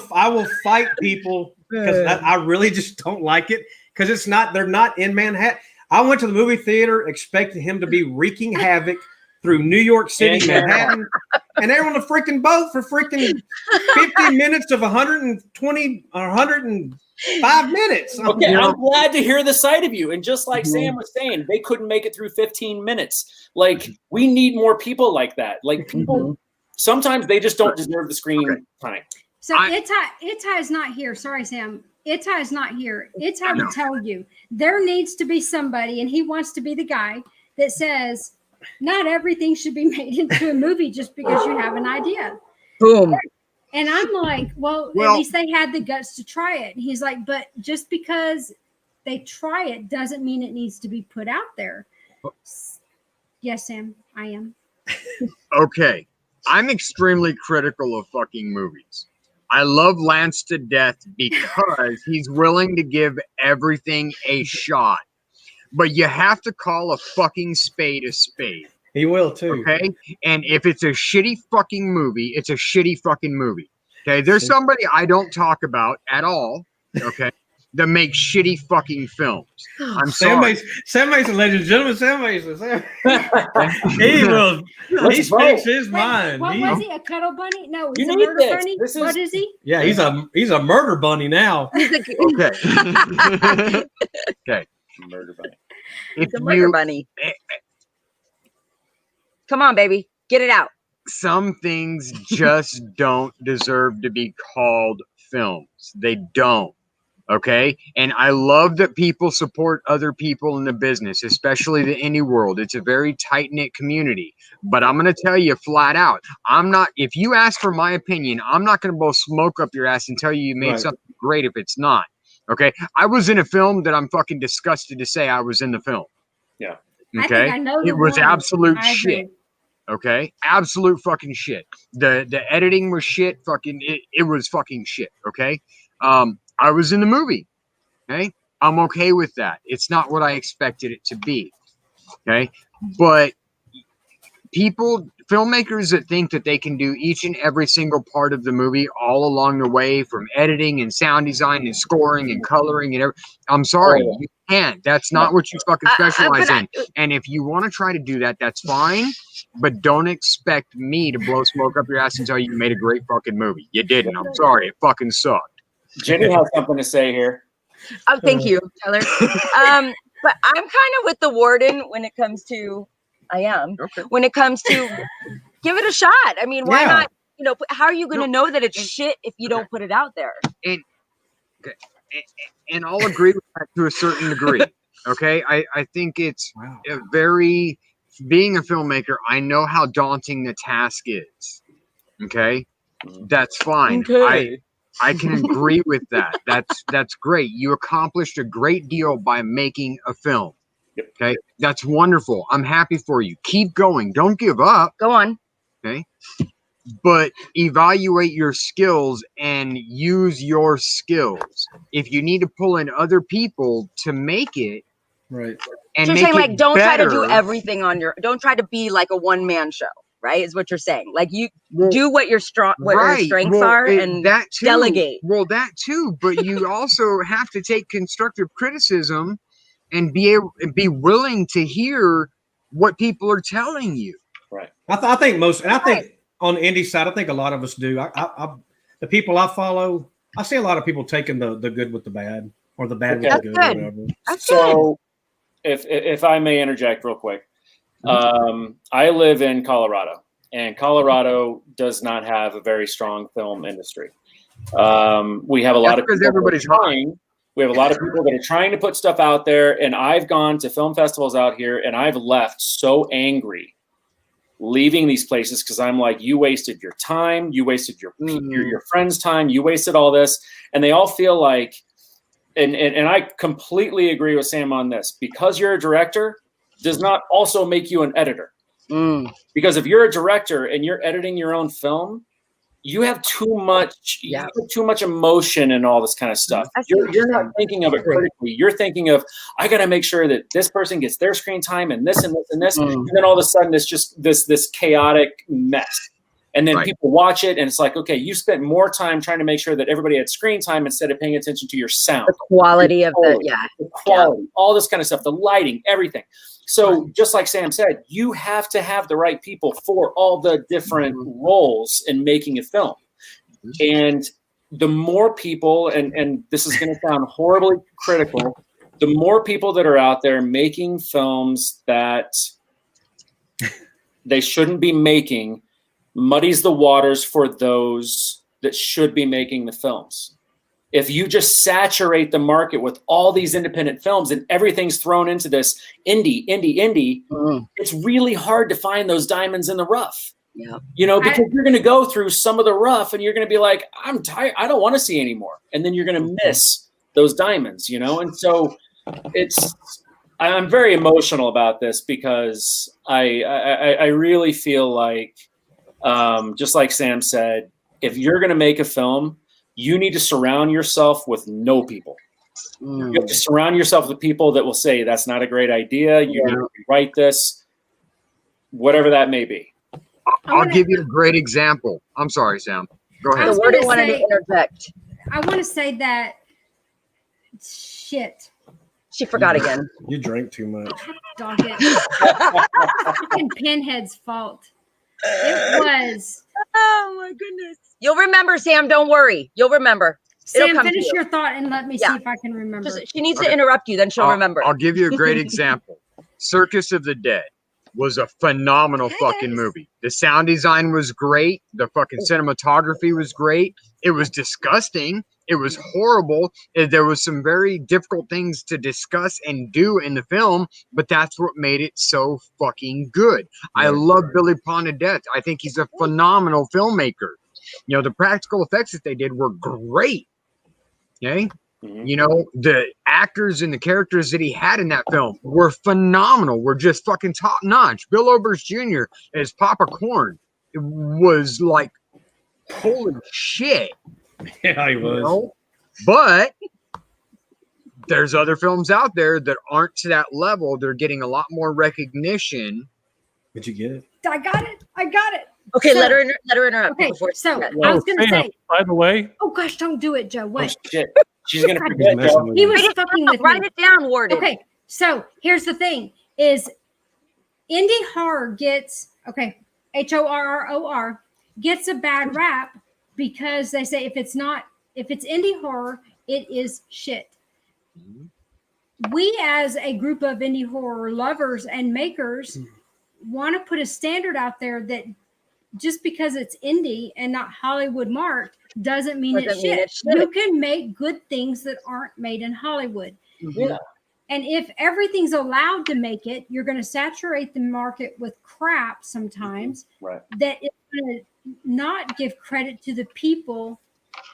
fight people because I really just don't like it because they're not in Manhattan. I went to the movie theater expecting him to be wreaking havoc through New York City, Manhattan, and they're on a freaking boat for freaking 50 minutes of 120 or 105 minutes. Okay, I'm glad to hear the side of you. And just like Sam was saying, they couldn't make it through 15 minutes. Like, we need more people like that. Like, people, sometimes they just don't deserve the screen time. So Itai is not here. Sorry, Sam. Itai is not here. Itai will tell you there needs to be somebody, and he wants to be the guy that says, not everything should be made into a movie just because you have an idea. Boom. And I'm like, well, at least they had the guts to try it. And he's like, but just because they try it doesn't mean it needs to be put out there. Yes, Sam, I am. Okay. I'm extremely critical of fucking movies. I love Lance to death because he's willing to give everything a shot. But you have to call a fucking spade a spade. He will too. Okay? And if it's a shitty fucking movie, it's a shitty fucking movie. Okay? There's somebody I don't talk about at all, okay, that makes shitty fucking films. I'm sorry. Sam Mason, ladies and gentlemen, Sam Mason. He will. He speaks his mind. What was he? A cuddle bunny? No, he's You a need murder this. bunny. This is- What is he? Yeah, he's a murder bunny now. Okay. Okay. Murder bunny. It's a murder bunny. Come on, baby. Get it out. Some things just don't deserve to be called films. They don't. Okay. And I love that people support other people in the business, especially the indie world. It's a very tight-knit community. But I'm going to tell you flat out, if you ask for my opinion, I'm not going to blow smoke up your ass and tell you made something great if it's not. Okay. I was in a film that I'm fucking disgusted to say I was in the film. Yeah. Okay. I know it was absolute I shit. agree. Okay. Absolute fucking shit. The editing was shit. Fucking, it was fucking shit. Okay. I was in the movie. Okay. I'm okay with that. It's not what I expected it to be. Okay. But filmmakers that think that they can do each and every single part of the movie all along the way, from editing and sound design and scoring and coloring and everything, I'm sorry, you can't. That's not what you fucking specialize in. And if you want to try to do that, that's fine. But don't expect me to blow smoke up your ass and tell you made a great fucking movie. You didn't. I'm sorry. It fucking sucked. Jenny has something to say here. Oh, thank you, Tyler. But I'm kind of with the warden when it comes to, when it comes to give it a shot. I mean, why not? You know, how are you going to know that it's shit if you don't put it out there? And I'll agree with that to a certain degree. Okay, I think it's a very, being a filmmaker, I know how daunting the task is. Okay, that's fine. Okay. I can agree with that. That's great. You accomplished a great deal by making a film. Yep. Okay, that's wonderful. I'm happy for you. Keep going. Don't give up. Go on. Okay, but evaluate your skills and use your skills. If you need to pull in other people to make it, Right. and So you're make saying, it like, don't try to do better, everything on your. Don't try to be like a one-man show, right? Is what you're saying. Like, you well, do what your your strengths are, and that too, delegate. Well, that too, but you also have to take constructive criticism and be willing to hear what people are telling you. Right. I think most, and I think on the indie side, I think a lot of us do. The people I follow, I see a lot of people taking the good with the bad, or the bad with the good, or whatever. So, if I may interject real quick, I live in Colorado, and Colorado does not have a very strong film industry. We have a lot of people everybody's trying. We have a lot of people that are trying to put stuff out there, and I've gone to film festivals out here, and I've left so angry leaving these places because I'm like, you wasted your time, you wasted your friend's time, you wasted all this, and they all feel like, and I completely agree with Sam on this, because you're a director does not also make you an editor. Because if you're a director and you're editing your own film, you have too much, too much emotion and all this kind of stuff. You're not thinking of it critically. You're thinking of, I got to make sure that this person gets their screen time and this and this and this, and then all of a sudden it's just this chaotic mess. And then people watch it and it's like, okay, you spent more time trying to make sure that everybody had screen time instead of paying attention to your sound, the quality of the quality, all this kind of stuff, the lighting, everything. So just like Sam said, you have to have the right people for all the different roles in making a film. And the more people, and this is going to sound horribly critical, the more people that are out there making films that they shouldn't be making muddies the waters for those that should be making the films. If you just saturate the market with all these independent films and everything's thrown into this indie, it's really hard to find those diamonds in the rough. Yeah. You know, because you're going to go through some of the rough and you're going to be like, I'm tired. I don't want to see anymore. And then you're going to miss those diamonds, you know? And so I'm very emotional about this because I really feel like, just like Sam said, if you're going to make a film, you need to surround yourself with no people. You have to surround yourself with people that will say, that's not a great idea. You need to rewrite this, whatever that may be. I'll give you a great example. I'm sorry, Sam. Go ahead. I wanted to interject. I want to say that shit. She forgot again. You drank too much. Dog it. Fucking Pinhead's fault. It was. Oh my goodness. You'll remember, Sam. Don't worry. You'll remember. Sam, finish your thought and let me see if I can remember. She needs to interrupt you, then she'll remember. I'll give you a great example. Circus of the Dead was a phenomenal fucking movie. The sound design was great. The fucking cinematography was great. It was disgusting. It was horrible. There was some very difficult things to discuss and do in the film, but that's what made it so fucking good. I love Billy Pond to death. I think he's a phenomenal filmmaker. You know, the practical effects that they did were great. Okay? You know, the actors and the characters that he had in that film were phenomenal. Were just fucking top notch. Bill Oberst Jr. as Papa Corn, it was like, holy shit. Yeah, he was. You know? But there's other films out there that aren't to that level. They're getting a lot more recognition. Did you get it? I got it. Okay, let her interrupt. Okay, so I was going to say. By the way. Oh gosh, don't do it, Joe. What? Oh, shit. She's going to forget. He was fucking with me. Write it down, Warden. Okay, so here's the thing: is indie horror gets HORROR gets a bad rap because they say if it's indie horror, it is shit. We as a group of indie horror lovers and makers want to put a standard out there that just because it's indie and not Hollywood marked doesn't mean it's shit. You can make good things that aren't made in Hollywood. Yeah. And if everything's allowed to make it, you're going to saturate the market with crap sometimes. Right. That is going to not give credit to the people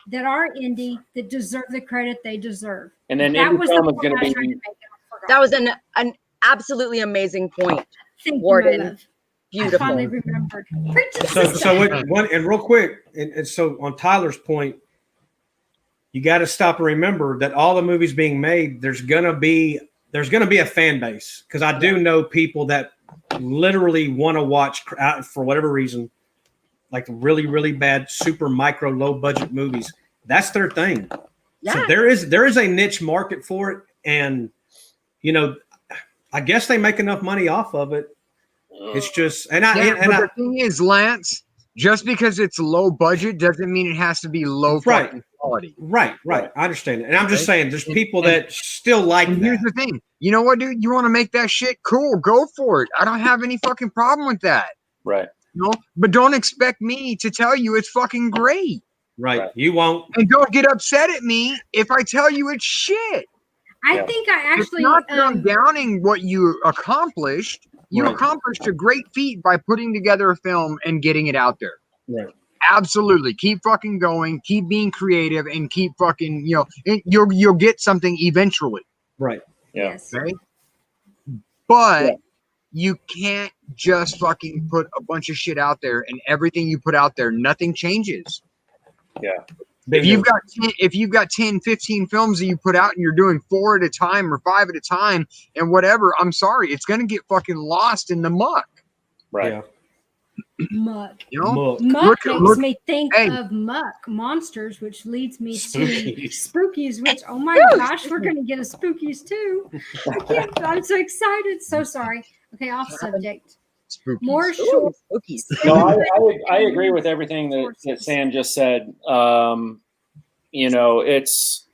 that are indie that deserve the credit they deserve. And then that indie was film the is going to point I be. tried to make, and I forgot. That was an absolutely amazing point. Thank Warden. you, my love. I Beautiful. finally remembered. Preach it, So sister. one and real quick, and so on Tyler's point, you got to stop and remember that all the movies being made, there's gonna be a fan base, because I do know people that literally want to watch for whatever reason, like really, really bad, super micro, low budget movies. That's their thing. Yeah. So there is a niche market for it, and I guess they make enough money off of it. It's just, but the thing is, Lance, just because it's low budget doesn't mean it has to be low fucking quality. Right. I understand it. And I'm just saying there's people that still like that. Here's the thing. You know what, dude? You want to make that shit cool, go for it. I don't have any fucking problem with that. Right. But don't expect me to tell you it's fucking great. Right. You won't. And don't get upset at me if I tell you it's shit. I think I actually it's not that I'm downing what you accomplished. You accomplished a great feat by putting together a film and getting it out there. Right. Absolutely. Keep fucking going. Keep being creative and keep fucking, you'll get something eventually. Right. Yeah. Yes. Okay. But you can't just fucking put a bunch of shit out there, and everything you put out there, nothing changes. Yeah. If you've got 10, 15 films that you put out and you're doing 4 at a time or 5 at a time and whatever, I'm sorry, it's going to get fucking lost in the muck. Right. Yeah. Muck. Muck. Makes me think of muck monsters, which leads me to spookies. Which, oh my gosh, we're gonna get a spookies too. I'm so excited. So sorry. Okay, off subject. Spookies. More short. Spookies. No, I agree with everything that Sam just said. It's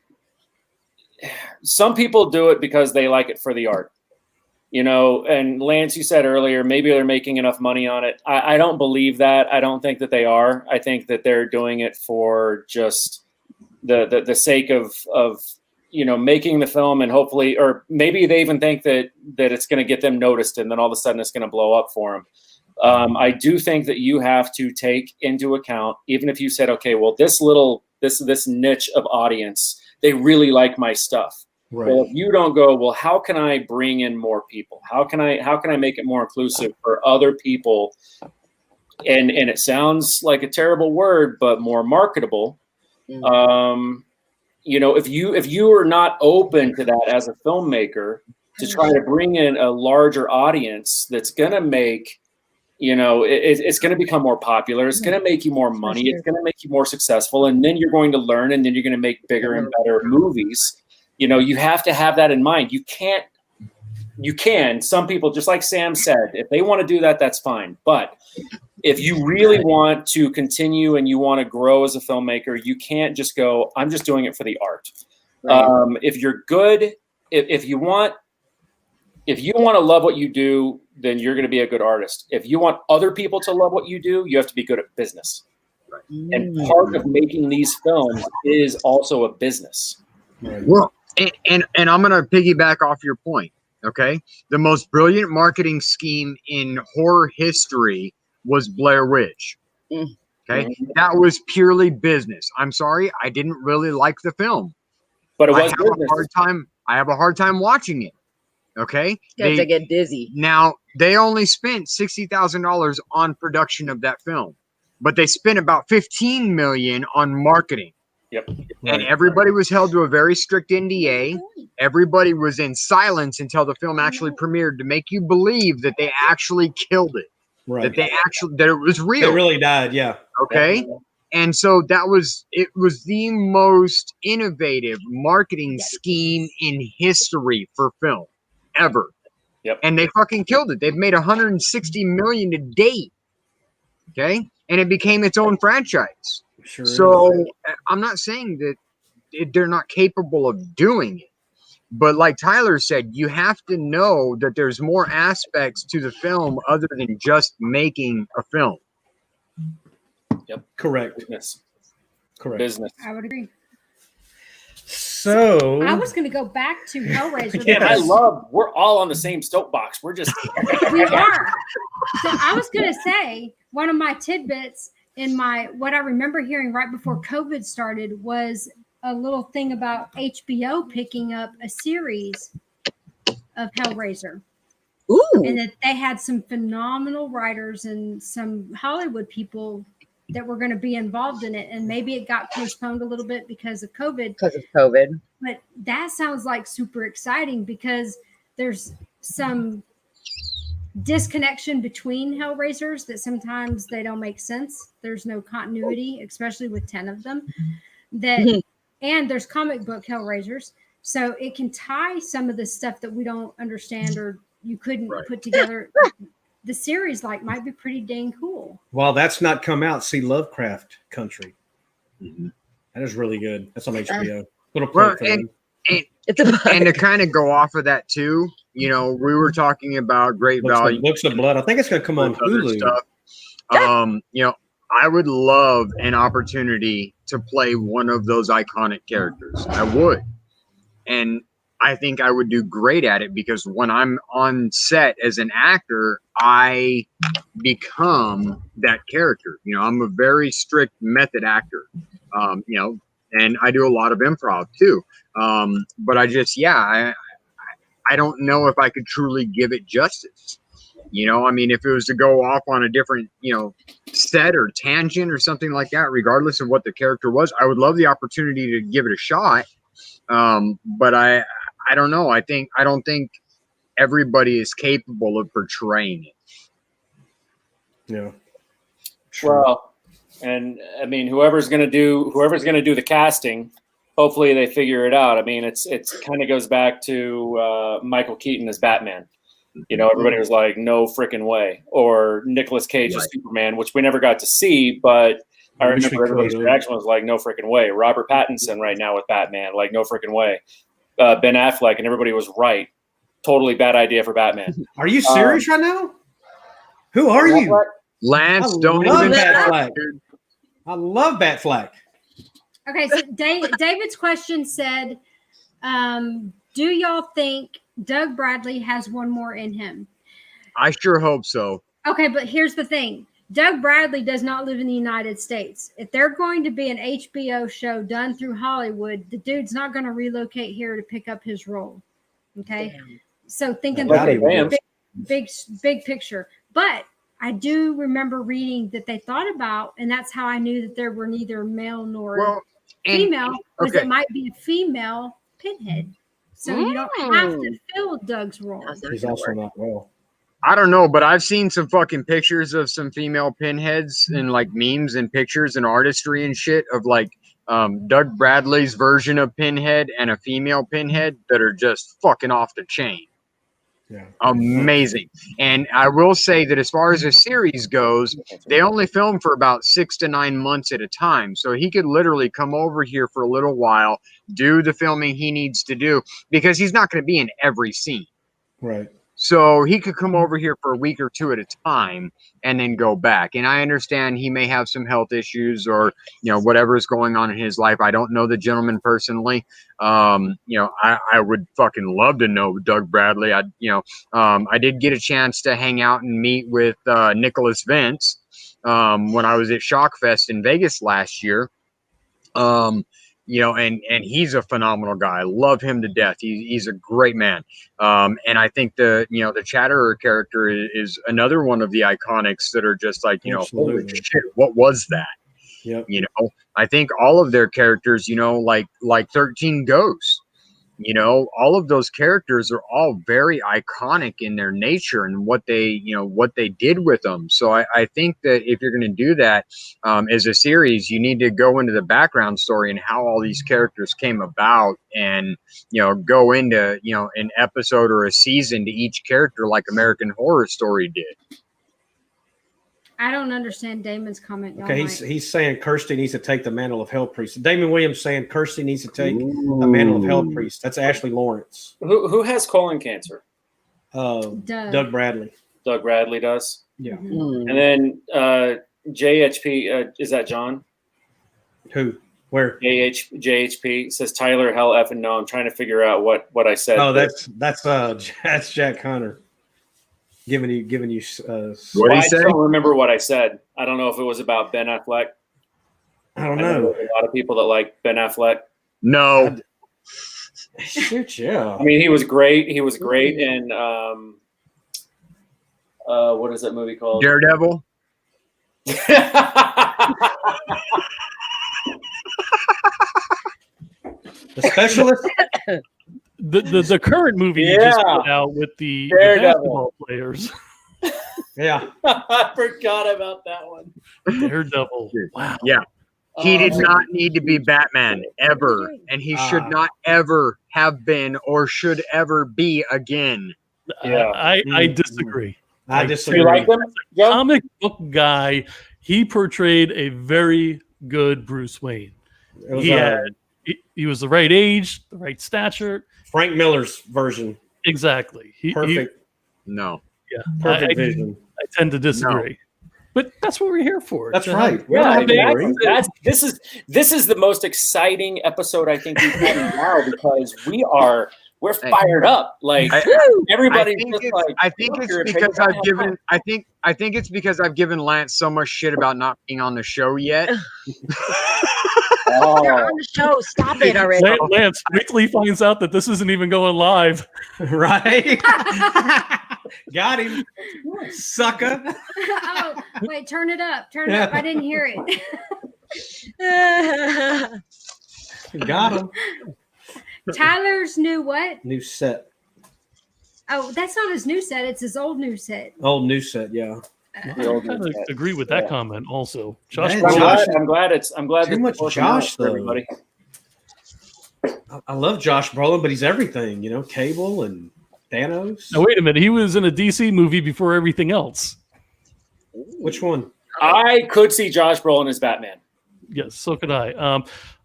some people do it because they like it for the art. And Lance, you said earlier, maybe they're making enough money on it. I don't believe that. I don't think that they are. I think that they're doing it for just the sake of making the film, and hopefully, or maybe they even think that it's going to get them noticed, and then all of a sudden it's going to blow up for them. I do think that you have to take into account, even if you said, okay, well, this niche of audience, they really like my stuff. Right. Well, if you don't go, well, how can I bring in more people? How can I make it more inclusive for other people? And it sounds like a terrible word, but more marketable. Mm-hmm. If you are not open to that as a filmmaker, to try to bring in a larger audience that's gonna make, it's gonna become more popular. It's gonna make you more money. It's gonna make you more successful, and then you're going to learn, and then you're gonna make bigger and better movies. You have to have that in mind. Some people, just like Sam said, if they want to do that, that's fine. But if you really want to continue and you want to grow as a filmmaker, you can't just go, I'm just doing it for the art. Right. If you're good, if you want to love what you do, then you're going to be a good artist. If you want other people to love what you do, you have to be good at business. Right. And part of making these films is also a business. Right. Well, and I'm going to piggyback off your point. Okay. The most brilliant marketing scheme in horror history was Blair Witch. Okay. Mm-hmm. That was purely business. I'm sorry. I didn't really like the film, but it was I have a hard time watching it. Okay. Because I get dizzy. Now they only spent $60,000 on production of that film, but they spent about $15 million on marketing. Yep. And everybody was held to a very strict NDA. Everybody was in silence until the film actually premiered to make you believe that they actually killed it. Right. That it was real. They really died, yeah. Okay. And so it was the most innovative marketing scheme in history for film ever. Yep. And they fucking killed it. They've made $160 million to date. Okay. And it became its own franchise. Sure. So I'm not saying that they're not capable of doing it, but like Tyler said, you have to know that there's more aspects to the film other than just making a film. Yep. Correct. Business. Correct. Business. I would agree. So I was going to go back to Hellraiser. Yeah, We're all on the same soapbox. We're just. We are. So I was going to say one of my tidbits in what I remember hearing right before COVID started was a little thing about HBO picking up a series of Hellraiser. Ooh. And that they had some phenomenal writers and some Hollywood people that were going to be involved in it. And maybe it got postponed a little bit because of COVID. Because of COVID. But that sounds like super exciting because there's some disconnection between Hellraisers that sometimes they don't make sense. There's no continuity, especially with 10 of them. And there's comic book Hellraisers. So it can tie some of the stuff that we don't understand or you couldn't put together. The series might be pretty dang cool. While that's not come out, see Lovecraft Country. That is really good. That's on HBO. Little plug for them. And to kind of go off of that too, we were talking about Great Value. Books of Blood. I think it's going to come on Hulu. Stuff. I would love an opportunity to play one of those iconic characters. I would. And I think I would do great at it because when I'm on set as an actor, I become that character. I'm a very strict method actor, and I do a lot of improv too. But I just, I don't know if I could truly give it justice. If it was to go off on a different, set or tangent or something like that, regardless of what the character was, I would love the opportunity to give it a shot. But I don't know. I don't think everybody is capable of portraying it. Yeah. Sure. Well, and whoever's going to do the casting, hopefully they figure it out. It's kind of goes back to Michael Keaton as Batman. Everybody was like, no freaking way. Or Nicolas Cage as Superman, which we never got to see, but I remember everybody's reaction was like, no freaking way. Robert Pattinson right now with Batman, like, no freaking way. Ben Affleck, and everybody was right. Totally bad idea for Batman. Are you serious right now? Who are you? Lance, don't love even Batfleck. I love Batfleck. Okay, so David's question said, do y'all think Doug Bradley has one more in him? I sure hope so. Okay, but here's the thing. Doug Bradley does not live in the United States. If they're going to be an HBO show done through Hollywood, the dude's not going to relocate here to pick up his role. Okay? Damn. So thinking big picture. But I do remember reading that they thought about, and that's how I knew that there were neither male nor female, was it might be a female Pinhead. So you don't have to fill Doug's role. He's also not well. I don't know, but I've seen some fucking pictures of some female Pinheads and memes and pictures and artistry and shit of Doug Bradley's version of Pinhead and a female Pinhead that are just fucking off the chain. Yeah. Amazing. And I will say that as far as the series goes, they only film for about 6 to 9 months at a time. So he could literally come over here for a little while, do the filming he needs to do, because he's not going to be in every scene. Right. So he could come over here for a week or two at a time and then go back. And I understand he may have some health issues or, whatever is going on in his life. I don't know the gentleman personally. I would fucking love to know Doug Bradley. I did get a chance to hang out and meet with Nicholas Vince when I was at Shockfest in Vegas last year. And he's a phenomenal guy. I love him to death. He's a great man. And I think the Chatterer character is another one of the iconics that are just like, holy shit, what was that? Yep. I think all of their characters, like 13 Ghosts, all of those characters are all very iconic in their nature and what they did with them. So I think that if you're going to do that as a series, you need to go into the background story and how all these characters came about and, go into, an episode or a season to each character like American Horror Story did. I don't understand Damon's comment. Okay, he's saying Kirsty needs to take the mantle of Hell Priest. Damon Williams saying Kirsty needs to take the mantle of Hell Priest. That's Ashley Lawrence. Who has colon cancer? Doug Bradley. Doug Bradley does? Yeah. And then JHP, is that John? Who? Where? JHP says Tyler, hell effing no. I'm trying to figure out what I said. Oh, that's Jack Hunter giving you. What do I you say? don't remember what I said. I don't know if it was about Ben Affleck. I don't I know know. there's a lot of people that like Ben Affleck. No. Shoot, yeah. I mean, he was great. He was great in what is that movie called? Daredevil. The Specialist. The current movie you just put out with the basketball players. Yeah. I forgot about that one. Daredevil. Wow. Yeah. He did not need to be Batman ever, and he should not ever have been or should ever be again. Yeah. I disagree. I Do disagree. you like them? Joe? Comic book guy, he portrayed a very good Bruce Wayne. It was, He was the right age, the right stature. Frank Miller's version. Exactly. Perfect. No. Perfect vision. I tend to disagree. But that's what we're here for. That's to right. have- We don't Yeah, have to agree. this is the most exciting episode I think we've had now because we're fired up. Like everybody's just like. I think it's because I've given Lance so much shit about not being on the show yet. They're on the show. Stop it already. Lance, wait till he finds out that this isn't even going live. Right? Got him. Sucker. Oh, wait, turn it up. Turn it up. I didn't hear it. Got him. Tyler's new what? New set. Oh, that's not his new set. It's his old new set. Old new set, yeah. I kind of agree with that comment also. Josh, Man, Brolin- I'm glad Too that much it's Josh, for though. everybody. I love Josh Brolin, but he's everything, Cable and Thanos. now, wait a minute. He was in a DC movie before everything else. Which one? I could see Josh Brolin as Batman. Yes, so could I.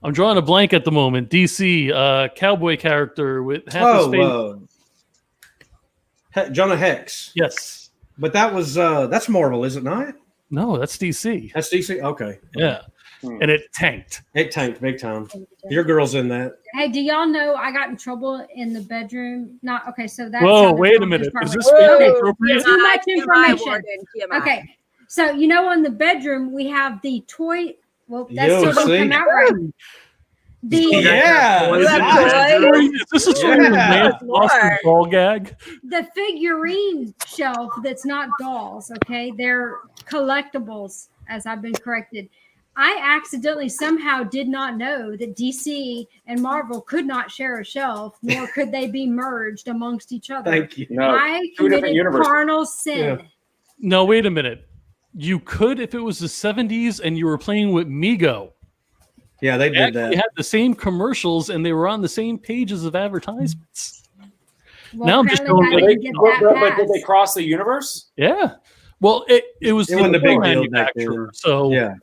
I'm drawing a blank at the moment. DC cowboy character with half his face. Jonah Hex. Yes. But that's Marvel, is it not? No, that's DC. That's DC? Okay. Yeah. And it tanked. It tanked big time. Your girl's in that. Hey, do y'all know I got in trouble in the bedroom? Not okay. So that's Whoa, wait a minute. Is this okay. appropriate? Too much TMI, information. Warden, TMI. Okay, so in the bedroom we have the toy. Well, that Yo, still doesn't see? come out right. The Yeah. You have toys? Is this a story of Lance lost his ball gag? the figurine shelf that's not dolls. Okay, they're collectibles. As I've been corrected. I accidentally somehow did not know that DC and Marvel could not share a shelf, nor could they be merged amongst each other. Thank you. No, I two different committed universes. carnal sin. Yeah. No, wait a minute. You could if it was the 70s and you were playing with Mego. Yeah, they They did actually that. had the same commercials and they were on the same pages of advertisements. Well, Now I'm just apparently going I with didn't get But that did they pass. cross the universe? Yeah. Well, it was It wasn't a big deal back manufacturer. then. So Yeah.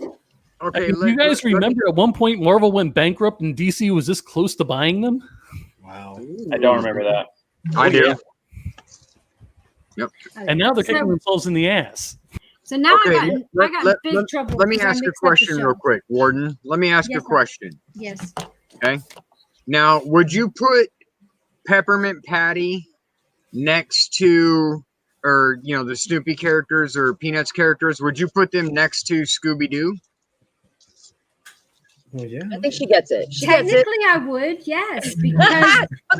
Okay, do you guys remember at one point Marvel went bankrupt and DC was this close to buying them? Wow. I don't remember that. I do. And now they're kicking So- themselves in the ass. So now Okay, I got in big trouble. Let me because I ask a mixed up the question real shelf. quick, Warden. Let me ask Yes, a sir. question. Yes. Now, would you put Peppermint Patty next to, or the Snoopy characters or Peanuts characters? Would you put them next to Scooby Doo? Well, yeah. I think she gets it. She gets it. Technically, I would, yes, because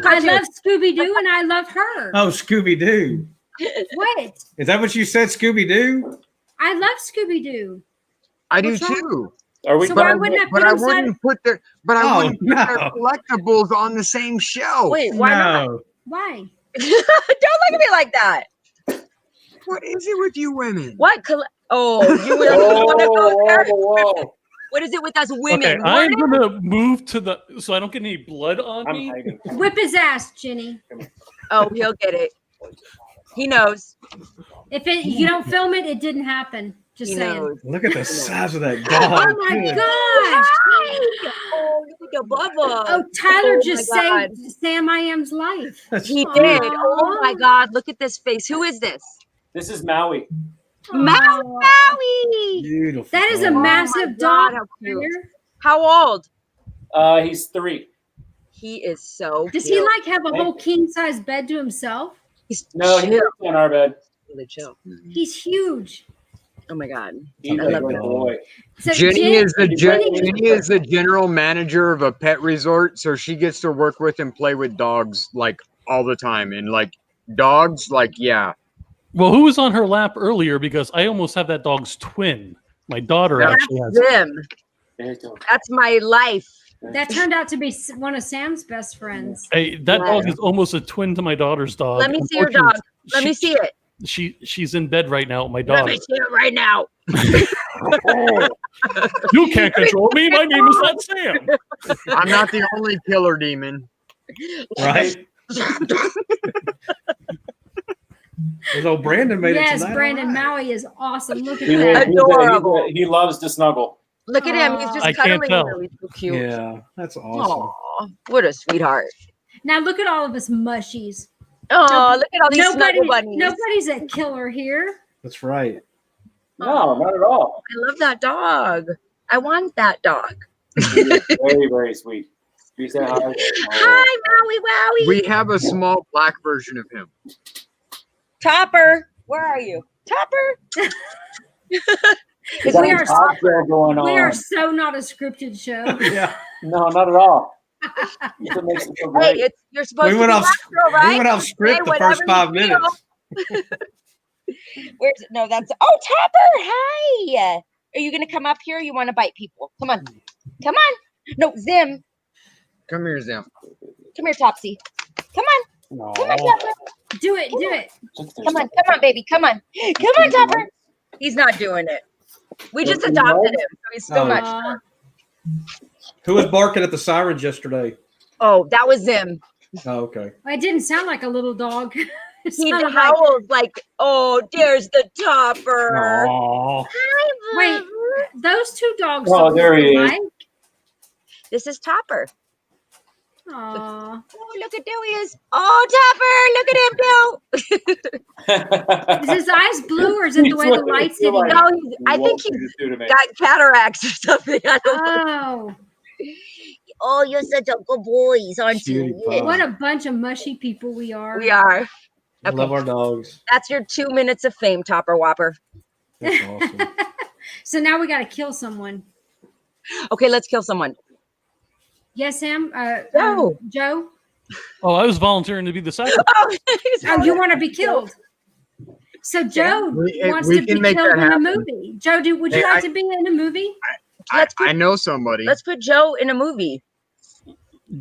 I love Scooby Doo and I love her. Oh, Scooby Doo. What? Is that what you said, Scooby Doo? I love Scooby Doo. I do What's wrong? too. Are we? So But why I, wouldn't I but put I them side- wouldn't put their Oh, wouldn't put their no. collectibles on the same shelf. Wait, why not? No. Why? Don't look at me like that. What is it with you women? What? Oh, you would one of those characters. What is it with us women? Okay, I'm gonna move to the so I don't get any blood on I'm me. hiding. Whip his ass, Ginny. Oh, he'll get it. He knows. If you don't film it, it didn't happen. Just He saying. knows. Look at the size of that dog. Oh my Good. gosh! Oh, look at your bubble. Oh, Tyler Oh just my God. saved Sam I Am's life. That's He Aw. did. Oh my God! Look at this face. Who is this? This is Maui. Maui. beautiful. That is a dog. massive God, dog. how cute. Tyler. How old? He's 3. He is so Does cute. he like have a whole king size bed to himself? He's No, he chill. lives on our bed. Really chill. He's huge. Oh my god. He's I a love good that. boy. So Jenny Jen- is the Jenny- Jenny is the general manager of a pet resort, so she gets to work with and play with dogs like all the time, and like dogs, like yeah. Well, who was on her lap earlier? Because I almost have that dog's twin. My daughter That's actually has. them. There you go. That's my life. that turned out to be one of Sam's best friends. Hey, that Yeah. dog is almost a twin to my daughter's dog. Let me see your dog. Let me see it. She's in bed right now with my Let daughter. me see it right now. You can't control me. My name is not Sam. I'm not the only killer demon. Right? There's old Brandon made it Yes, tonight. Brandon All right. Maui is awesome. Look at He, that. Adorable. he loves to snuggle. Look at him. He's Aw. just I can't cuddling. tell. Him. He's so cute. Yeah, that's awesome. Aw, what a sweetheart. Now look at all of us mushies. Oh, look at all these snuggle bunnies. Nobody's a killer here. That's right. No, not at all. I love that dog. I want that dog. Very, very sweet. You say hi. Hi, Maui Wowie. We have a small black version of him. Topper, where are you? Topper. We got We a are- top show going on. We are so not a scripted show. Yeah. No, not at all. That's what makes it so Hey, great. you're supposed We to went be off. natural, right? We went off script Say the first whatever 5 you minutes. Where's no? That's Topper. Hi. Are you gonna come up here? Or you want to bite people? Come on. Come on. No, Zim. Come here, Zim. Come here, Topsy. Come on. No. Come on, Topper. Do it, do it. Come on. Come on, baby. Come on. Come on, Topper. He's not doing it. We just adopted him, so he's still Oh. not. Aw. Who was barking at the sirens yesterday? Oh, that was Zim. Oh, okay. It didn't sound like a little dog. It He sounded like, howls like, oh, there's the Topper. Aw. Hi, wait, boo. those two dogs. Oh, don't there he look is. alike. This is Topper. Aw. Oh, look at Dewey is. Oh, Topper, look at him go. Is his eyes blue or is it the way the light's hitting Like- him? No, I think he's got cataracts or something. I don't know. Oh, Oh, you're such a good boys, aren't Cutie you? pie. what a bunch of mushy people we are. We are. I love Okay. our dogs. That's your 2 minutes of fame, Topper Whopper. That's awesome. So now we got to kill someone. Okay, let's kill someone. Yes, Sam? Joe. Joe? Oh, I was volunteering to be the second. Oh, Oh, you want to be killed? So Joe We- wants we to can be make killed that in a happen. movie. Joe, would you Hey, like to be in a movie? I know somebody. let's put Joe in a movie.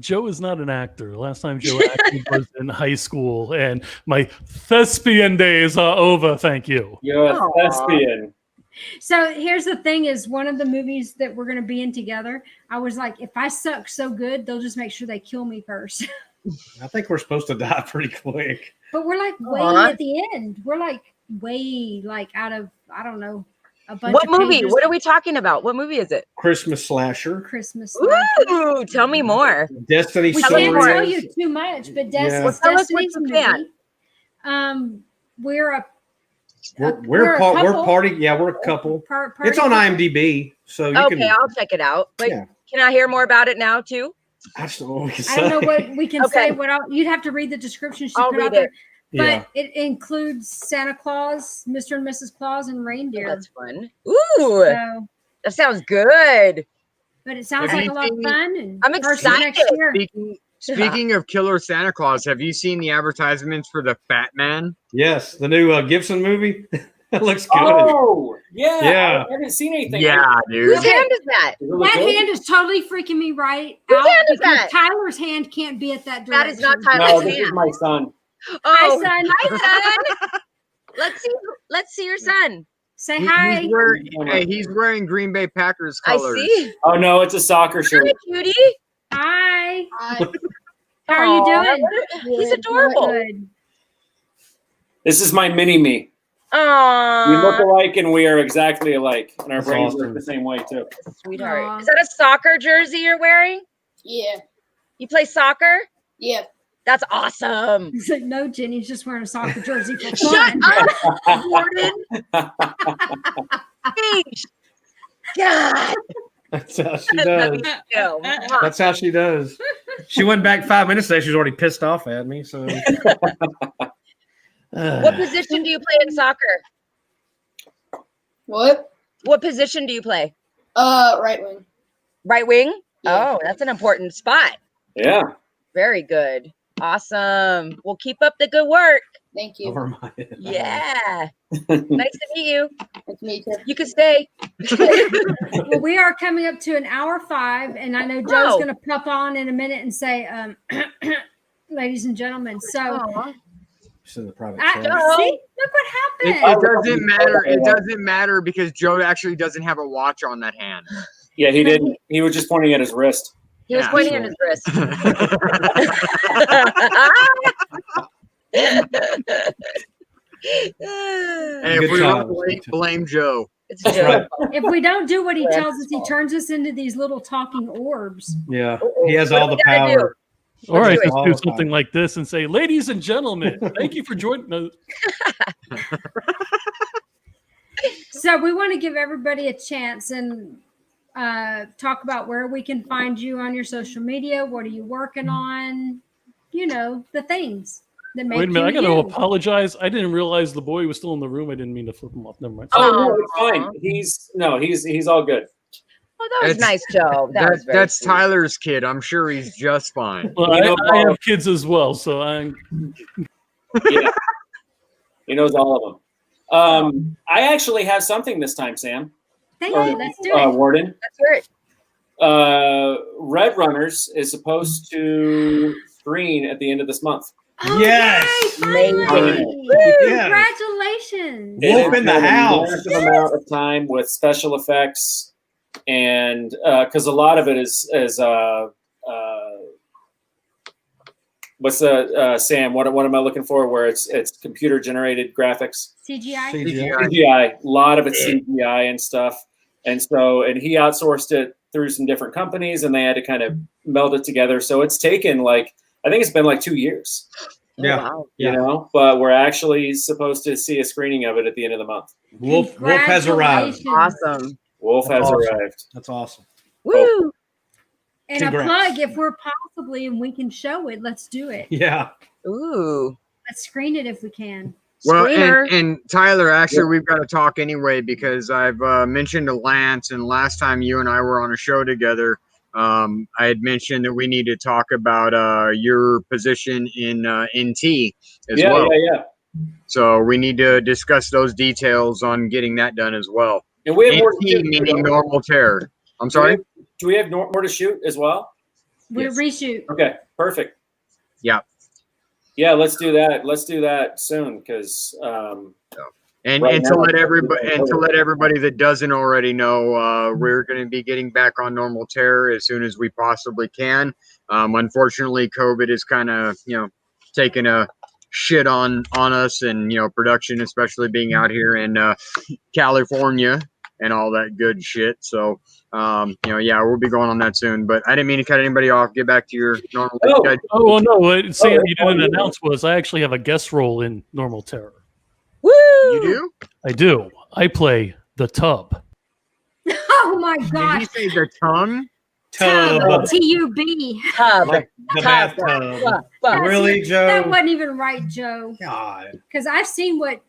Joe is not an actor. Last time Joe acted was in high school, and my thespian days are over. Thank you. You're a Aw. thespian. So here's the thing: is one of the movies that we're going to be in together. I was like, if I suck so good, they'll just make sure they kill me first. I think we're supposed to die pretty quick. But we're like way Aw. at the end. We're like way like out of I don't know a bunch. What of movie? pages What are of we talking about? What movie is it? Christmas slasher, Christmas. Ooh, tell me more. Destiny We Tell me can't more. tell Stories. you too much, but Yeah. Well, tell us what Destiny's you can. movie. We're a We're we're a couple. party. Yeah, we're a couple. party. It's on IMDb, so you Okay, can. I'll check it out. But Yeah. can I hear more about it now too? I just don't know what we can I don't know say. what we can Okay. say. You'd have to read the description she I'll put out read there. it. But Yeah. it includes Santa Claus, Mr. and Mrs. Claus, and reindeer. That's fun. Ooh, So, that sounds good. but it sounds Have like you a lot of seen- fun. And I'm first of excited. next year. Speaking of Killer Santa Claus, have you seen the advertisements for the Fat Man? Yes, the new Gibson movie. It looks good. Oh, yeah. Yeah. I haven't seen anything. Yeah, dude. Whose hand is that? Does it look That good? hand is totally freaking me right Whose out hand is because that? Tyler's hand can't be at that That direction. is not No, Tyler's this is hand. my son. Oh, son. hi, son. Let's see your son. Say He- hi. he's wearing Green Bay Packers I colors. see. Oh, no, it's a soccer shirt. Hi, cutie. Hi. How are you Aw, doing? He's adorable. Good. This is my mini-me. We look Aww, alike and we are exactly alike. And our That's brains awesome. work the same way, too. sweetheart. Aw. Is that a soccer jersey you're wearing? Yeah. You play soccer? Yeah. That's awesome. He's like, no, Jenny's just wearing a soccer jersey for Shut fun. up, Gordon. Hey, God. That's how she Love does. you too. Mwah. That's how she does. She went back 5 minutes ago. She was already pissed off at me. So, What position do you play in soccer? What? What position do you play? Right wing. Right wing? Yeah. Oh, that's an important spot. Yeah. Very good. Well, keep up the good work. Thank you. over my head. Yeah. Nice to meet you. Nice to meet you. You can stay. Well, we are coming up to an hour 5, and I know Joe's Oh. going to pop on in a minute and say, ladies and gentlemen. So, Aw. She's in the private I, chat. Joe. see, look what It happened. doesn't matter. It doesn't matter because Joe actually doesn't have a watch on that hand. Yeah, he didn't. He was just pointing at his wrist. He was Yeah, pointing so- at his wrist. And Good if we don't times. blame Joe. It's That's Joe. right. If we don't do what he That's tells us, he turns us into these little talking orbs. Yeah, he has What all do the we gotta power. All right, do it. let's All do the time. something like this and say, ladies and gentlemen, thank you for joining us. So we want to give everybody a chance and talk about where we can find you on your social media. What are you working on? You know, the things that make Wait a minute, I you got to you. apologize. I didn't realize the boy was still in the room. I didn't mean to flip him off. Never mind. Oh no, it's Aw. fine. He's all good. Oh, that was That's- nice, Joe. Was very That's sweet. Tyler's kid. I'm sure he's just fine. Well, You know, I have kids as well, so I'm. Yeah. He knows all of them. I actually have something this time, Sam. Thank you. Let's do it. Warden. That's great. Red Runners is supposed to screen at the end of this month. Oh, Yes. yay, finally. Amazing. Woo, Yes. Congratulations. Wolf It in the has been a house. massive amount of time with special effects, and because a lot of it is what's Sam? What am I looking for? Where it's computer generated graphics. CGI. CGI. A lot of it's CGI and stuff. And he outsourced it through some different companies, and they had to kind of meld it together. So it's taken I think it's been 2 years, Yeah. Wow. you know, but we're actually supposed to see a screening of it at the end of the month. Wolf has arrived. Congratulations. Awesome. Wolf has Awesome. arrived. That's awesome. Woo. And Congrats. a plug, if we're possibly and we can show it, let's do it. Yeah. Ooh. Let's screen it if we can. Well, Screener. and Tyler, actually, we've got to talk anyway because I've mentioned to Lance, and last time you and I were on a show together, I had mentioned that we need to talk about your position in NT as well. Yeah. So we need to discuss those details on getting that done as well. And we have more to NT shoot. meaning normal terror. I'm sorry? Do we have more to shoot as well? We'll Yes. reshoot. Okay, perfect. Yeah. Yeah, let's do that. Let's do that soon because And, Right and to now, let everybody that doesn't already know, we're going to be getting back on normal terror as soon as we possibly can. Unfortunately, COVID is kind of taking a shit on us, and production, especially being out here in California and all that good shit. So yeah, we'll be going on that soon. But I didn't mean to cut anybody off. Get back to your normal schedule. Oh, well, no. What Sam, you didn't yeah. announce was I actually have a guest role in Normal Terror. Woo. You do? I do. I play the Tub. Oh my Did gosh. you say the tongue? Tub. T-U-B. Tub. Like the Tub. bathtub. Fuck. Really, That Joe? wasn't even right, Joe. God. Because I've seen what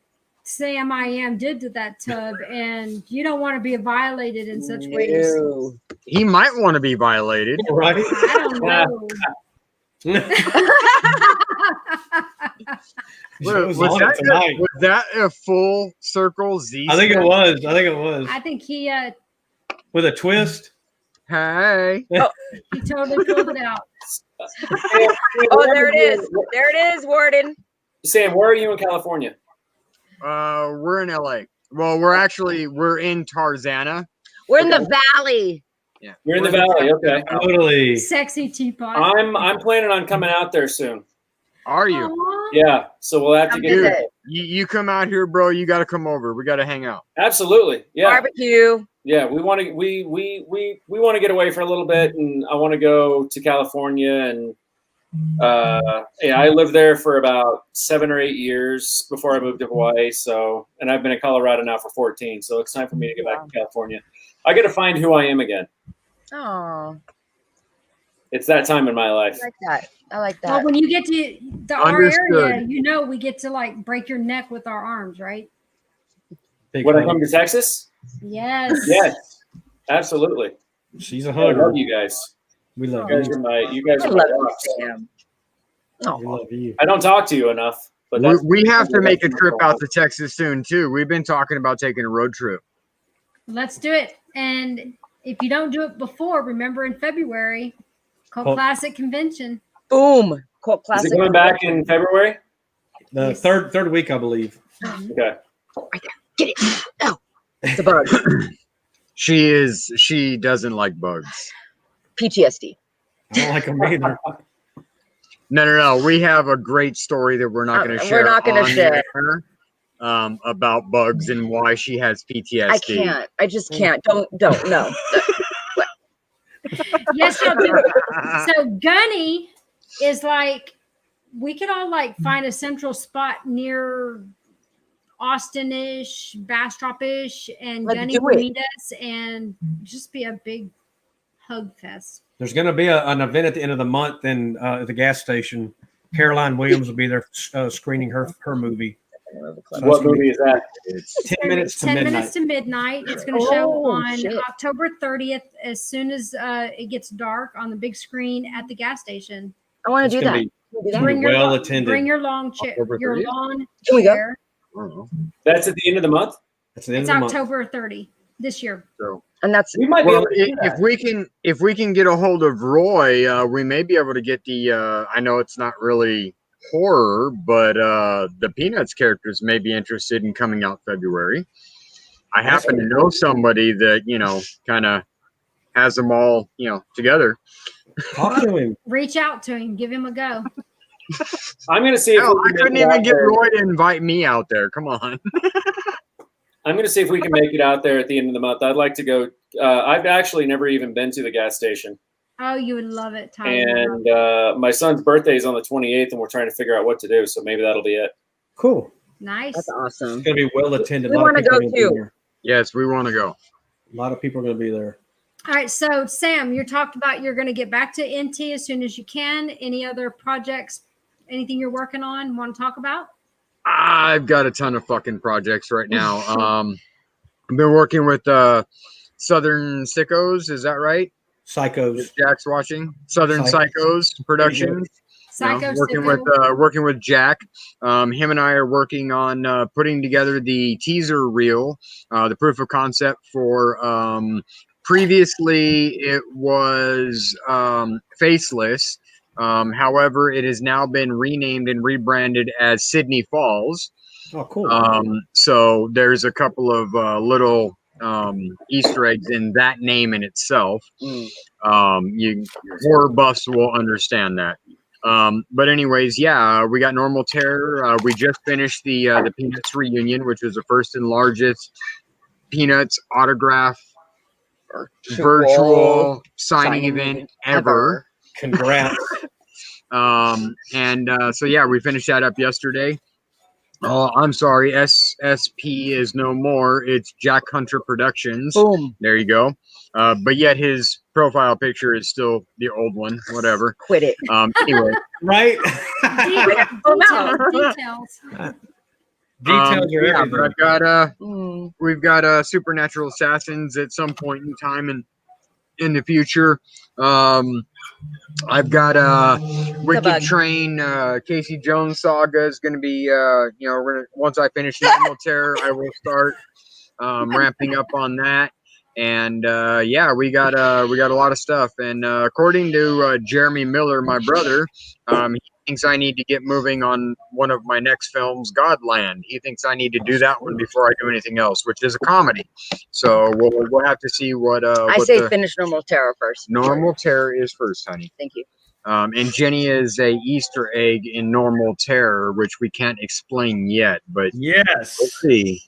Sam I Am did to that tub, and you don't want to be violated in such ways. No. He might want to be violated. Right? I don't know. Joe's Was on that, it tonight. was that a full circle Z? I think it was. I think he With a twist. Hey. he totally pulled it out. Oh, there it is. There it is, Warden. Sam, where are you in California? We're in LA. Well, we're in Tarzana. We're in the valley. Yeah. You're in the valley. Okay. Totally. Sexy teapot. I'm planning on coming out there soon. Are you? Aw. Yeah. So we'll have to Come get visit. You come out here, bro. You got to come over. We got to hang out. Absolutely. Yeah. Barbecue. Yeah. We want to we want to get away for a little bit, and I want to go to California, and yeah, I lived there for about 7 or 8 years before I moved to Hawaii. So, and I've been in Colorado now for 14. So it's time for me to get back to California. I got to find who I am again. Oh, It's that time in my life. I like that. I like Well, that. when you get to our area, Understood. we get to like break your neck with our arms, right? Big When I hug. come to Texas? Yes. Yes, absolutely. She's a I hugger. love you guys. We love You guys you. are my I love you, rocks. Sam. We love you. I don't talk to you enough, but that's We have to make a trip out to Texas soon too. We've been talking about taking a road trip. Let's do it. And if you don't do it before, remember in February, Cult Cult- Classic Convention. Boom. Cult Is classic. it coming back in February? The Yes. third week, I believe. Okay. Get it. Oh, it's a bug. She doesn't like bugs. PTSD. I don't like them either. No. We have a great story that we're not going to share. We're not going to on share. air, about bugs and why she has PTSD. I can't. I just can't. Don't. No. Yes, y'all do. So Gunny is like, we could all like find a central spot near Austin-ish, Bastrop-ish, and Let's Gunny do will it. meet us and just be a big hug fest. There's going to be an event at the end of the month at the gas station. Caroline Williams will be there screening her movie. What movie is that? It's 10 minutes to 10 midnight. minutes to midnight. It's going to show Oh, on shit. October 30th as soon as it gets dark on the big screen at the gas station. I want It's to do gonna that. be- Can we do it's that? gonna be your well lo- attended. Bring your lawn chair. October Your 30th? lawn Can we go? chair. I don't know. That's at the end of the month? That's the end It's of the month. October 30 this year. So, And that's We might be well, able to do that. if we can get a hold of Roy, we may be able to get the. I know it's not really horror, but the Peanuts characters may be interested in coming out February. I happen to know somebody that kind of has them all together. Talk to him. Reach out to him. Give him a go. I'm going to see if Hell, we I can couldn't make it even out get there. Roy to invite me out there. Come on. I'm going to see if we can make it out there at the end of the month. I'd like to go. I've actually never even been to the gas station. Oh, you would love it, Ty. You would love And my son's birthday is on the 28th, and we're trying to figure out what to do. So maybe that'll be it. Cool. it. Nice. that's awesome. It's going to be well attended. We A lot of wanna people go are gonna be too. there. Yes, we want to go. A lot of people are going to be there. All right. So, Sam, you talked about you're going to get back to NT as soon as you can. Any other projects, anything you're working on, want to talk about? I've got a ton of fucking projects right now. I've been working with Southern Sickos. Is that right? Psychos. Jack's watching Southern Psychos Productions. Psycho Working with Jack. Him and I are working on putting together the teaser reel, the proof of concept for. Previously, it was Faceless. However, it has now been renamed and rebranded as Sydney Falls. Oh, cool. So there's a couple of little Easter eggs in that name in itself. Horror buffs will understand that. But anyways, yeah, we got Normal Terror. We just finished the Peanuts reunion, which was the first and largest Peanuts autograph virtual signing event ever. Congrats. So yeah, we finished that up yesterday. Oh, I'm sorry. SSP is no more. It's Jack Hunter Productions. Boom. There you go. But yet his profile picture is still the old one. Whatever. Quit it. Anyway. Right? Details. Details are yeah, everything. but I've got we've got Supernatural Assassins at some point in time in the future. I've got Wicked Train, Casey Jones saga is going to be once I finish Normal Terror, I will start ramping up on that. And yeah, we got a lot of stuff. And according to Jeremy Miller, my brother, he thinks I need to get moving on one of my next films, Godland. He thinks I need to do that one before I do anything else, which is a comedy. So we'll have to see what. I say finish Normal Terror first. Normal Terror is first, honey. Thank you. And Jenny is a Easter egg in Normal Terror, which we can't explain yet, but Yes. we'll see.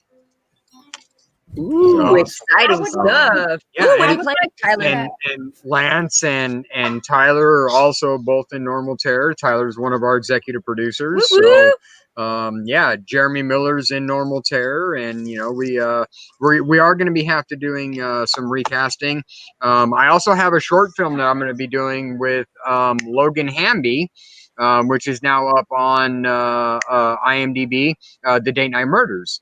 Ooh, So- exciting stuff. Yeah, Ooh, what are and- you playing, Tyler? and Lance and Tyler are also both in Normal Terror. Tyler's one of our executive producers. Woo, So woo. yeah, Jeremy Miller's in Normal Terror, and we are going to be doing some recasting. I also have a short film that I'm going to be doing with Logan Hamby, which is now up on IMDb, The Date Night Murders.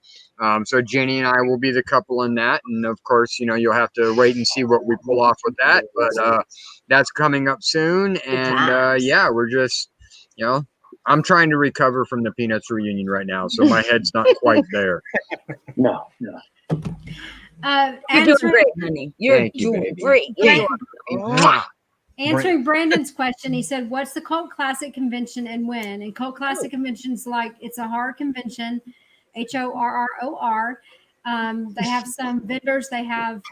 So Jenny and I will be the couple in that, and of course, you'll have to wait and see what we pull off with that. But that's coming up soon, and yeah, we're just, I'm trying to recover from the Peanuts reunion right now, so my head's not quite there. No. You're Answering, doing great, honey. You're Thank you, doing baby. great. Yeah. Mwah. answering Brandon's question, he said, "What's the Cult Classic Convention and when?" And Cult Classic Convention's like it's a horror convention, HORROR. They have some vendors. They have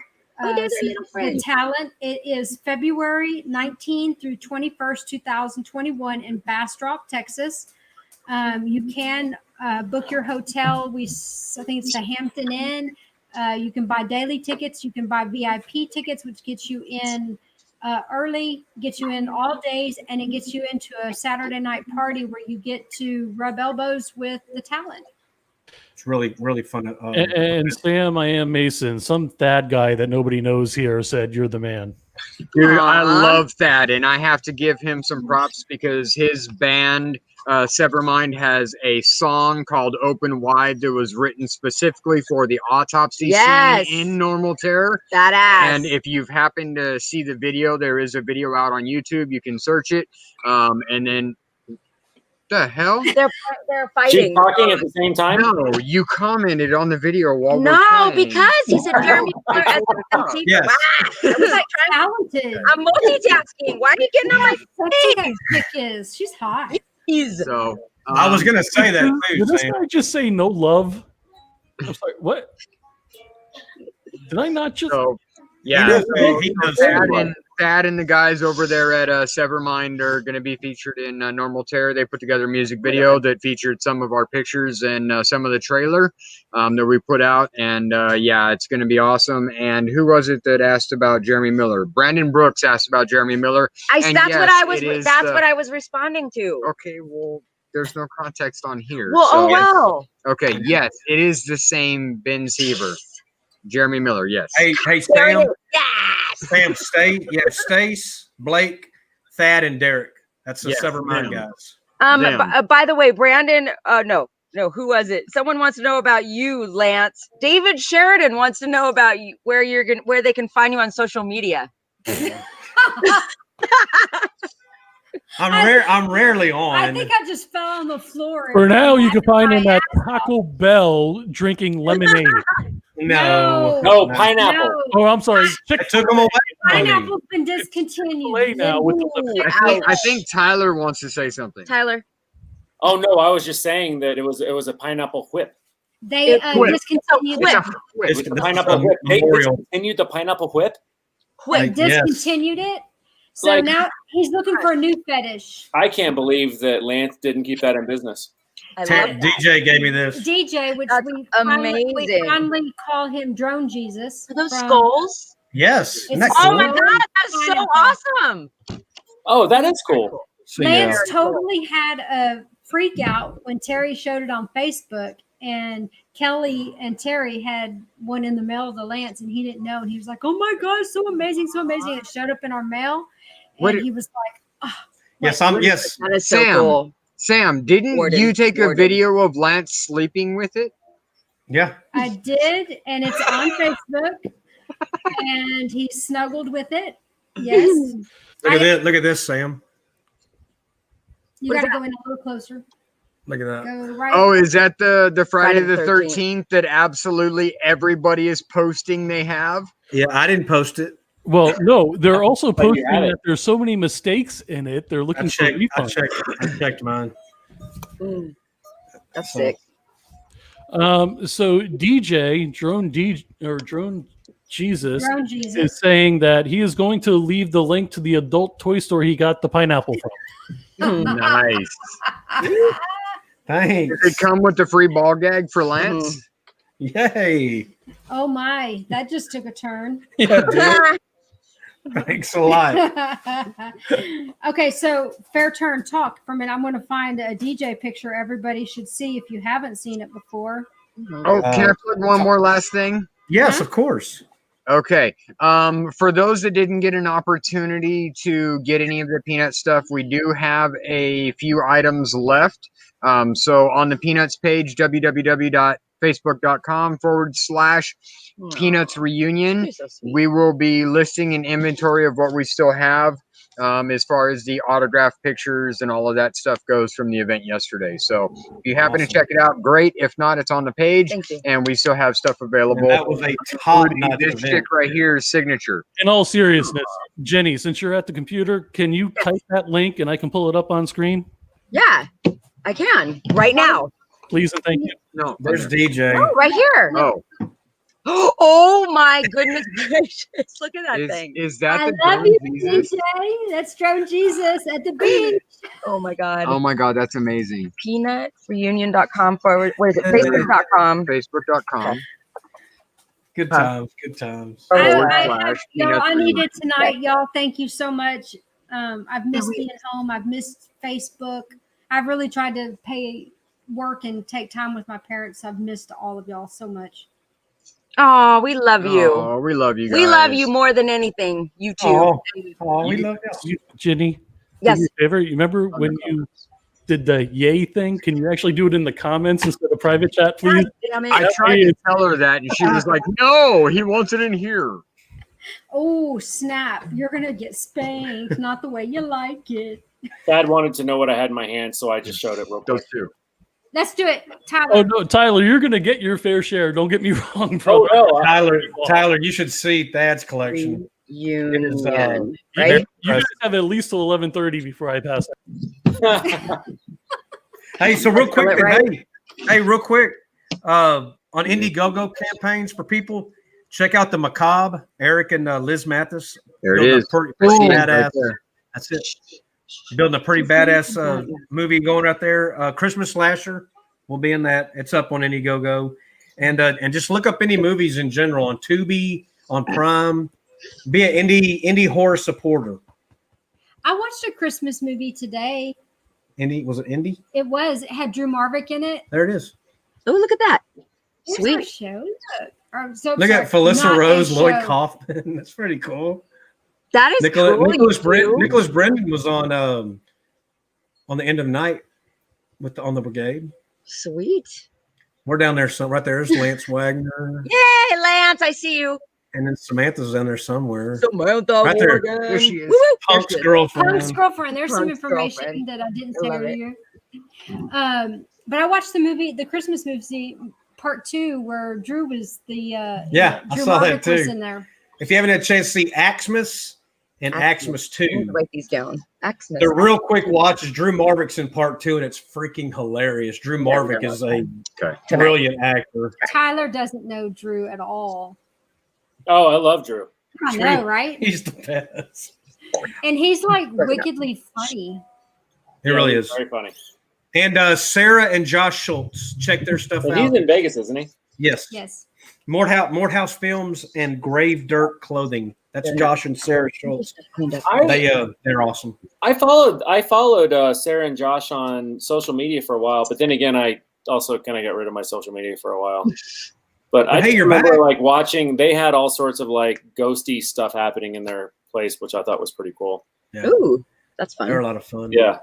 the talent. It is February 19th through 21st, 2021 in Bastrop, Texas. You can book your hotel. I think it's the Hampton Inn. You can buy daily tickets. You can buy VIP tickets, which gets you in early, gets you in all days, and it gets you into a Saturday night party where you get to rub elbows with the talent. It's really, really fun. And Sam, I am Mason. Some Thad guy that nobody knows here said you're the man. Dude, I love that, and I have to give him some props because his band, Severmind, has a song called "Open Wide" that was written specifically for the autopsy scene in Normal Terror. Badass. And if you've happened to see the video, there is a video out on YouTube. You can search it, and then the hell? They're fighting. She's talking at the same time? No, you commented on the video while we're No, playing. because he said Jeremy Miller as the MC. Yes. Wow. I was like, Talented. I'm multitasking. Why are you getting on my Sexy that chick is. She's hot. face? So I was gonna say that Did too, this Sam. guy just say no love? I'm sorry, what? Did I not just? So He yeah, does- so he does Thad and the guys over there at Severmind are going to be featured in Normal Terror. They put together a music video that featured some of our pictures and some of the trailer that we put out. And yeah, it's going to be awesome. And who was it that asked about Jeremy Miller? Brandon Brooks asked about Jeremy Miller. And That's yes, what I was. it is That's the- what I was responding to. Okay, well, there's no context on here. Well, so- oh well. Okay, yes, it is the same Ben Seaver. Jeremy Miller, yes. Hey, There Sam. it is. Yes. Sam, you have Stace, Blake, Thad, and Derek. That's the Yes, Severmind them. guys. Them. By the way, Brandon. No. Who was it? Someone wants to know about you, Lance. David Sheridan wants to know about you, where they can find you on social media. I'm rarely on. I think I just fell on the floor. For now, you can find him my at Taco Bell drinking lemonade. no. No, pineapple. No. Oh, I'm sorry. I took them away from me. Pineapple's been discontinued. Chick-fil-A now with the lemonade. I think Tyler wants to say something. Tyler. Oh no, I was just saying that it was a pineapple whip. They Whip. discontinued It's a it. Whip. It's With the this pineapple is a whip. They memorial. discontinued the pineapple whip. They Yes. discontinued it. So Like- now he's looking for a new fetish. I can't believe that Lance didn't keep that in business. I Ter- love that. DJ gave me this. DJ, which That's we amazing. finally call him Drone Jesus. Are those from- skulls? Yes. Isn't that It's- Oh cool? my god, that's so awesome. Oh, that is cool. So, Lance yeah. totally had a freak out when Terry showed it on Facebook, and Kelly and Terry had one in the mail to Lance, and he didn't know. And he was like, "Oh my God, so amazing, so amazing!" It showed up in our mail, What- and he was like, Yes, yes. That is so Sam. cool. Sam, didn't Warden, you take a Warden. video of Lance sleeping with it? Yeah. "I did," and it's on Facebook, and he snuggled with it. Yes, Look at this. Look at this, Sam. you What got is to go in a little closer. Look at that. Go right. Oh, is that the Friday Friday the the 13th that absolutely everybody is posting they have? Yeah, I didn't post it. Well, no, they're also But you posting had it. that there's so many mistakes in it. They're I looking for checked. I refunds. checked mine. That's So- sick. So DJ Drone Jesus Drone Jesus. is saying that he is going to leave the link to the adult toy store he got the pineapple from. Nice. Thanks. Does it come with the free ball gag for Lance? Yay! Oh my, that just took a turn. Yeah, dude. Thanks a lot. Okay, so fair turn talk for a minute. I'm going to find a DJ picture everybody should see if you haven't seen it before. Oh, can I plug one more last thing? Yes, of course. Okay. For those that didn't get an opportunity to get any of the Peanut stuff, we do have a few items left. So on the Peanuts page, www.facebook.com/Peanuts Reunion, we will be listing an inventory of what we still have as far as the autograph pictures and all of that stuff goes from the event yesterday. So if you happen to check it out, great. If not, it's on the page. Thank you. And we still have stuff available. And that was a top including notch this event. chick right here's signature. In all seriousness, Jenny, since you're at the computer, can you type that link and I can pull it up on screen? Yeah, I can right now. Please and thank you. No, There's DJ. Oh, right here. Oh, Oh my goodness gracious! Look at that thing. is that I the love drone you, Jesus? DJ. That's Drone Jesus at the beach. Oh my god. Oh my God, that's amazing. Peanutreunion.com forward. What is it? Facebook.com. Facebook.com. Good times. Good times. Oh, Y'all, I need it tonight. Y'all, thank you so much. I've missed being home. I've missed Facebook. I've really tried to pay work and take time with my parents. I've missed all of y'all so much. Oh, we love you. Oh, we love you guys. We love you more than anything. You too. Oh, we love you. Jenny, Yes. do me a favor. You remember when you did the yay thing? Can you actually do it in the comments instead of private chat, please? God damn it. I tried to tell her that, and she was like, "No, he wants it in here." Oh, snap. You're going to get spanked, not the way you like it. Dad wanted to know what I had in my hand, so I just showed it real quick. Those two. Let's do it, Tyler. Oh no, Tyler, you're gonna get your fair share. Don't get me wrong, bro. Oh no, Tyler, you should see Thad's collection. Union, It is, right? You guys have at least till 11:30 before I pass out. Hey, so real quick, Right. hey, real quick, on Indiegogo campaigns for people, check out the Macabre, Eric and Liz Mathis. There it Building a is. pretty Boom, badass. right there. That's it. Building a pretty badass movie going right there. Christmas slasher will be in that. It's up on Indiegogo, and just look up any movies in general on Tubi, on Prime. Be an indie horror supporter. I watched a Christmas movie today. Was it indie? It had Drew Marvick in it. There it is. Oh, look at that. Here's Sweet. our show. Look. So Look sorry, at Felissa not a Rose, Lloyd show. Kaufman. That's pretty cool. That is cool. Nicholas you Brendan was on the End of Night on the Brigade. Sweet. We're down there, so right there is Lance Wagner, Yay, Lance, I see you. and then Samantha's down there somewhere. Samantha Right there. Morgan. There she is. Woo-woo. Punk's There she is. girlfriend. Punk's girlfriend. There's some Punk's information girlfriend. that I didn't I say love it. earlier. But I watched the movie, the Christmas movie, part 2, where Drew was the Yeah, I Drew saw that Marvick was too. in there. If you haven't had a chance to see Axmas and Axmas I need 2, to write these down. Xmas. the real quick watch is Drew Marvick's in part 2, and it's freaking hilarious. Drew Marvick is a Okay. brilliant actor. Tyler doesn't know Drew at all. oh, I love Drew. I know, right? He's the best. And he's like wickedly funny. He really is. Very funny. And Sarah and Josh Schultz, check their stuff But out. he's in Vegas, isn't he? Yes. Yes. Morehouse Films and Grave Dirt Clothing. That's Josh and Sarah Schultz. They're awesome. I followed Sarah and Josh on social media for a while, but then again, I also kind of got rid of my social media for a while. But I Hey, just you're remember back. like watching. They had all sorts of like ghosty stuff happening in their place, which I thought was pretty cool. Yeah. Ooh, that's They're a fun. lot of fun. Yeah.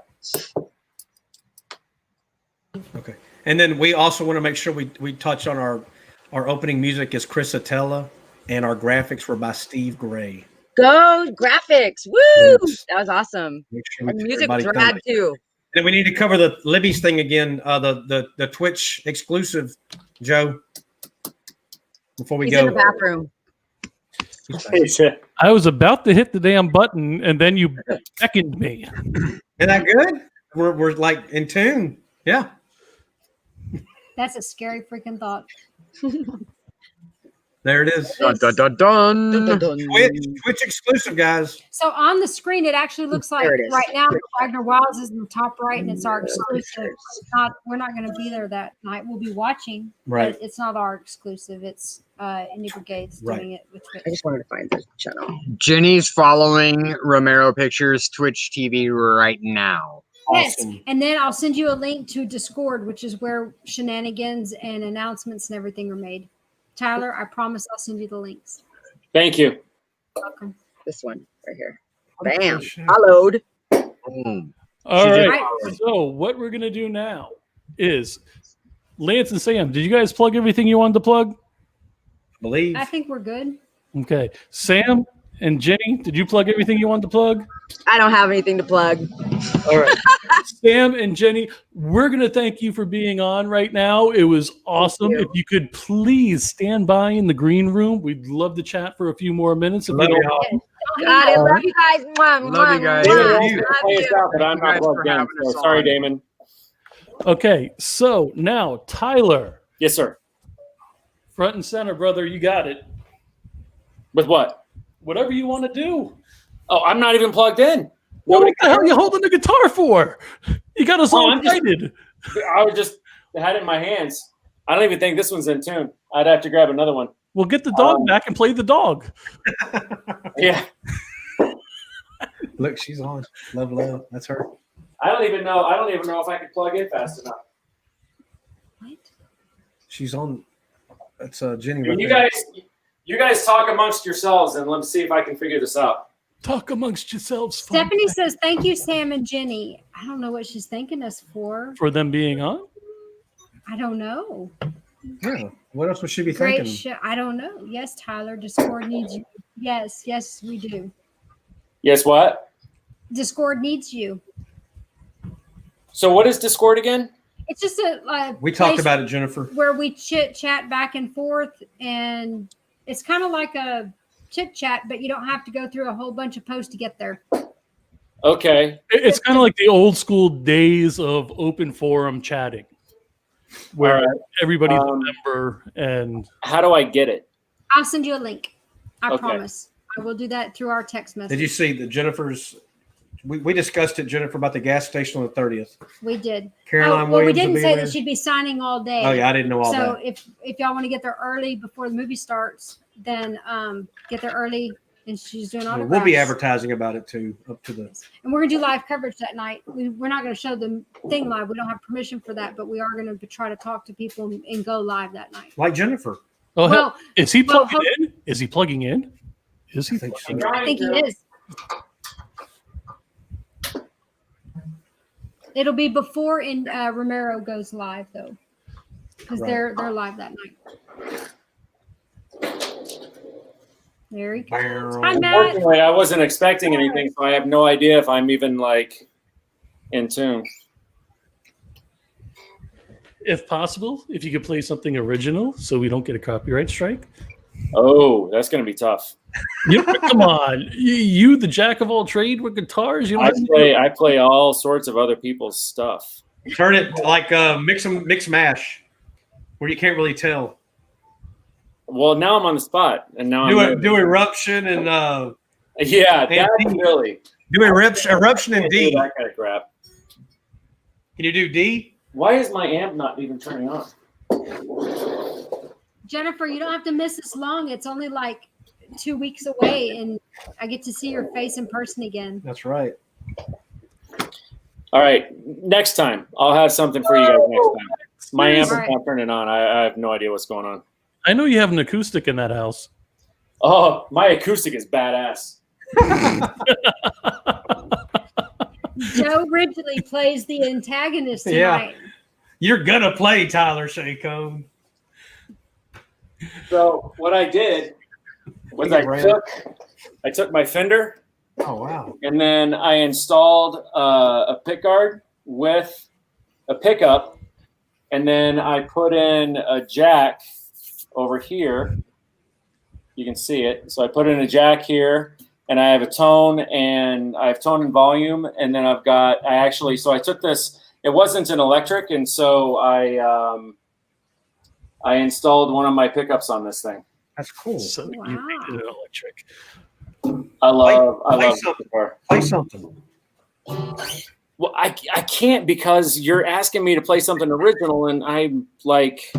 Okay. And then we also want to make sure we touch on our opening music is Chris Atella, and our graphics were by Steve Gray. Go graphics. Woo! Yes. That was awesome. Make sure we And tell music everybody drag tonight. too. And we need to cover the Libby's thing again, the Twitch exclusive, Joe, before we He's go. in the bathroom. I was about to hit the damn button, and then you beckoned me. Isn't that good? We're like in tune. Yeah. That's a scary freaking thought. There it is. Dun, dun, dun, dun. Twitch exclusive, guys. So on the screen, it actually looks like There it is. right now Wagner Wiles is in the top right, and it's our exclusive. It's not. We're not going to be there that night. We'll be watching. Right. But it's not our exclusive. It's Indie Brigade's doing it with Twitch. I just wanted to find the channel. Ginny's following Romero Pictures Twitch TV right now. Yes, Awesome. and then I'll send you a link to Discord, which is where shenanigans and announcements and everything are made. Tyler, I promise I'll send you the links. Thank you. Welcome. This one right here. Bam. Followed. Boom. All She did. right. So what we're gonna do now is Lance and Sam. Did you guys plug everything you wanted to plug? Believe. I think we're good. Okay. Sam and Jenny, did you plug everything you wanted to plug? I don't have anything to plug. All right. Sam and Jenny, we're going to thank you for being on right now. It was awesome. you. If you could please stand by in the green room, we'd love to chat for a few more minutes. If Love you you don't- all. Got it. Love you guys. Mwah, Love you guys. mwah, Damon mwah. wants to play us out, but I'm You guys not plugged for in. having So us sorry, on. Damon. Okay. So now, Tyler, Yes, sir. front and center, brother. You got it. With what? Whatever you want to do. Oh, I'm not even plugged in. Well, Nobody- what the hell are you holding the guitar for? You got us Oh, all I'm just- excited. I was just had it in my hands. I don't even think this one's in tune. I'd have to grab another one. Well, get the dog back and play the dog. Yeah. Look, she's on. Love. That's her. I don't even know if I could plug in fast enough. What? She's on. That's Jenny. Right You there. guys talk amongst yourselves and let's see if I can figure this out. Talk amongst yourselves. fun Stephanie says, "Thank you, Sam and Jenny." I don't know what she's thanking us for. for them being on. I don't know. Yeah. What else would she be Great thinking? show. I don't know. Yes, Tyler. Discord needs you. Yes, we do. Yes, what? Discord needs you. So what is Discord again? It's just a We talked place about it, Jennifer. where we chit chat back and forth, and it's kind of like a chit chat, but you don't have to go through a whole bunch of posts to get there. Okay. It's kind of like the old school days of open forum chatting, where All right. everybody's a member. And How do I get it? I'll send you a link. I Okay. promise. I will do that through our text message. Did you see that Jennifer's? We discussed it, Jennifer, about the gas station on the 30th. We did. Caroline well, we Williams will didn't be say there. that she'd be signing all day. Oh yeah, I didn't know all So that. if y'all want to get there early before the movie starts, then get there early. And she's doing autographs. We'll be advertising about it too, up to the. And we're gonna do live coverage that night. We're not gonna show the thing live. We don't have permission for that, but we are gonna try to talk to people and go live that night. Like Jennifer. oh, hell, Well, is he well, plugging in? Is he plugging in? Is he? I think so. I think he is. It'll be before Romero goes live though, because Right. they're live that night. There he goes. Hi, Matt. Unfortunately, I wasn't expecting anything, so I have no idea if I'm even like in tune. If possible, if you could play something original, so we don't get a copyright strike. Oh, that's gonna be tough. Come on, you the jack of all trade with guitars. You don't have to do- I play all sorts of other people's stuff. Turn it like mix mash, where you can't really tell. Well, now I'm on the spot, and now Do eruption and yeah, Hey, that's Pete. really do eruption and D. that kind of crap. Can you do D? Why is my amp not even turning on? Jennifer, you don't have to miss this long. It's only like 2 weeks away, and I get to see your face in person again. That's right. All right, next time I'll have something for you guys next time. My amp is All right. not turning on. I have no idea what's going on. I know you have an acoustic in that house. Oh, my acoustic is badass. Joe Ridgely plays the antagonist Yeah. tonight. You're gonna play Tyler Shacone. So what I did was I took my Fender Oh wow. and then I installed a pickguard with a pickup, and then I put in a jack over here. You can see it. So I put in a jack here, and I have a tone, and I have tone and volume, and then so I took this. It wasn't an electric, and so I installed one of my pickups on this thing. That's cool. So you Wow. painted it electric. I love something. guitar. Play something. Well, I can't because you're asking me to play something original, and I'm like,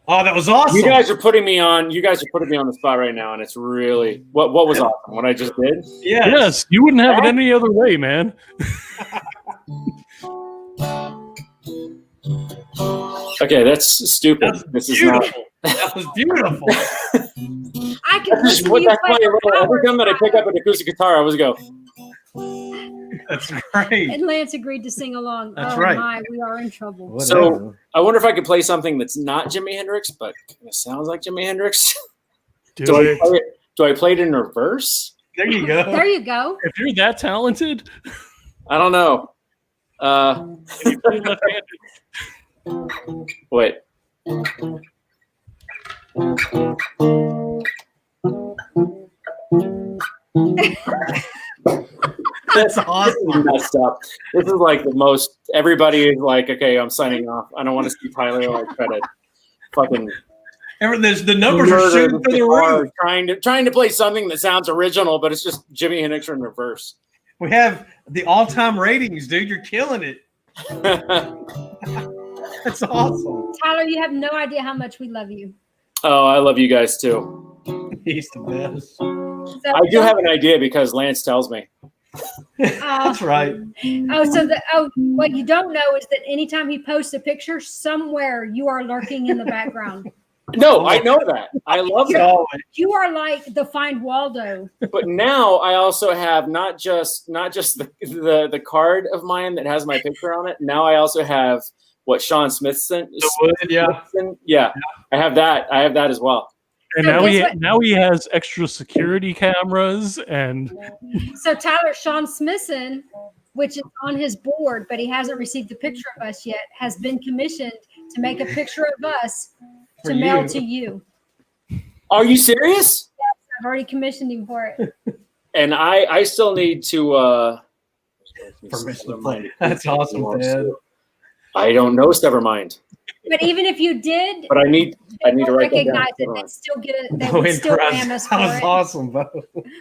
Oh, that was awesome. you guys are putting me on the spot right now, and it's really what was awesome. What I just did. Yes, you wouldn't have it any other way, man. Okay, that's stupid. This is not. That was beautiful. I can Just listen to what you that's play why for every time that I hours. pick up an acoustic guitar, I always go. That's great. And Lance agreed to sing along. That's oh right. my, we are in trouble. Whatever. So I wonder if I could play something that's not Jimi Hendrix, but it sounds like Jimi Hendrix. Do it. Do I play it in reverse? There you go. There you go. If you're that talented, I don't know. and you play left-handed. Wait. That's awesome. Messed up. This is like the most. Everybody is like, okay, I'm signing off. I don't want to see Tyler like try to fucking. There's the numbers are shooting through the roof. Trying to play something that sounds original, but it's just Jimi Hendrix in reverse. We have the all-time ratings, dude. You're killing it. That's awesome. Tyler, you have no idea how much we love you. Oh, I love you guys too. He's the best. So, I do have an idea because Lance tells me. That's right. What you don't know is that anytime he posts a picture, somewhere you are lurking in the background. No, I know that. I love that. Oh, You are like the Find Waldo. But now I also have not just the card of mine that has my picture on it. Now I also have what Sean Smith sent. yeah. Yeah, I have that. I have that as well. And So now guess what? now he has extra security cameras and So Tyler, Sean Smithson, which is on his board, but he hasn't received the picture of us yet, has been commissioned to make a picture of us to For mail you. to you. Are you serious? I've already commissioned him for it. And I still need to. Permission to play. That's awesome, Dad. I don't know. Never mind. But even if you did, But I need they to won't write that down. recognize it. They'd still get it. They would still ram us That for was it. awesome, Bo.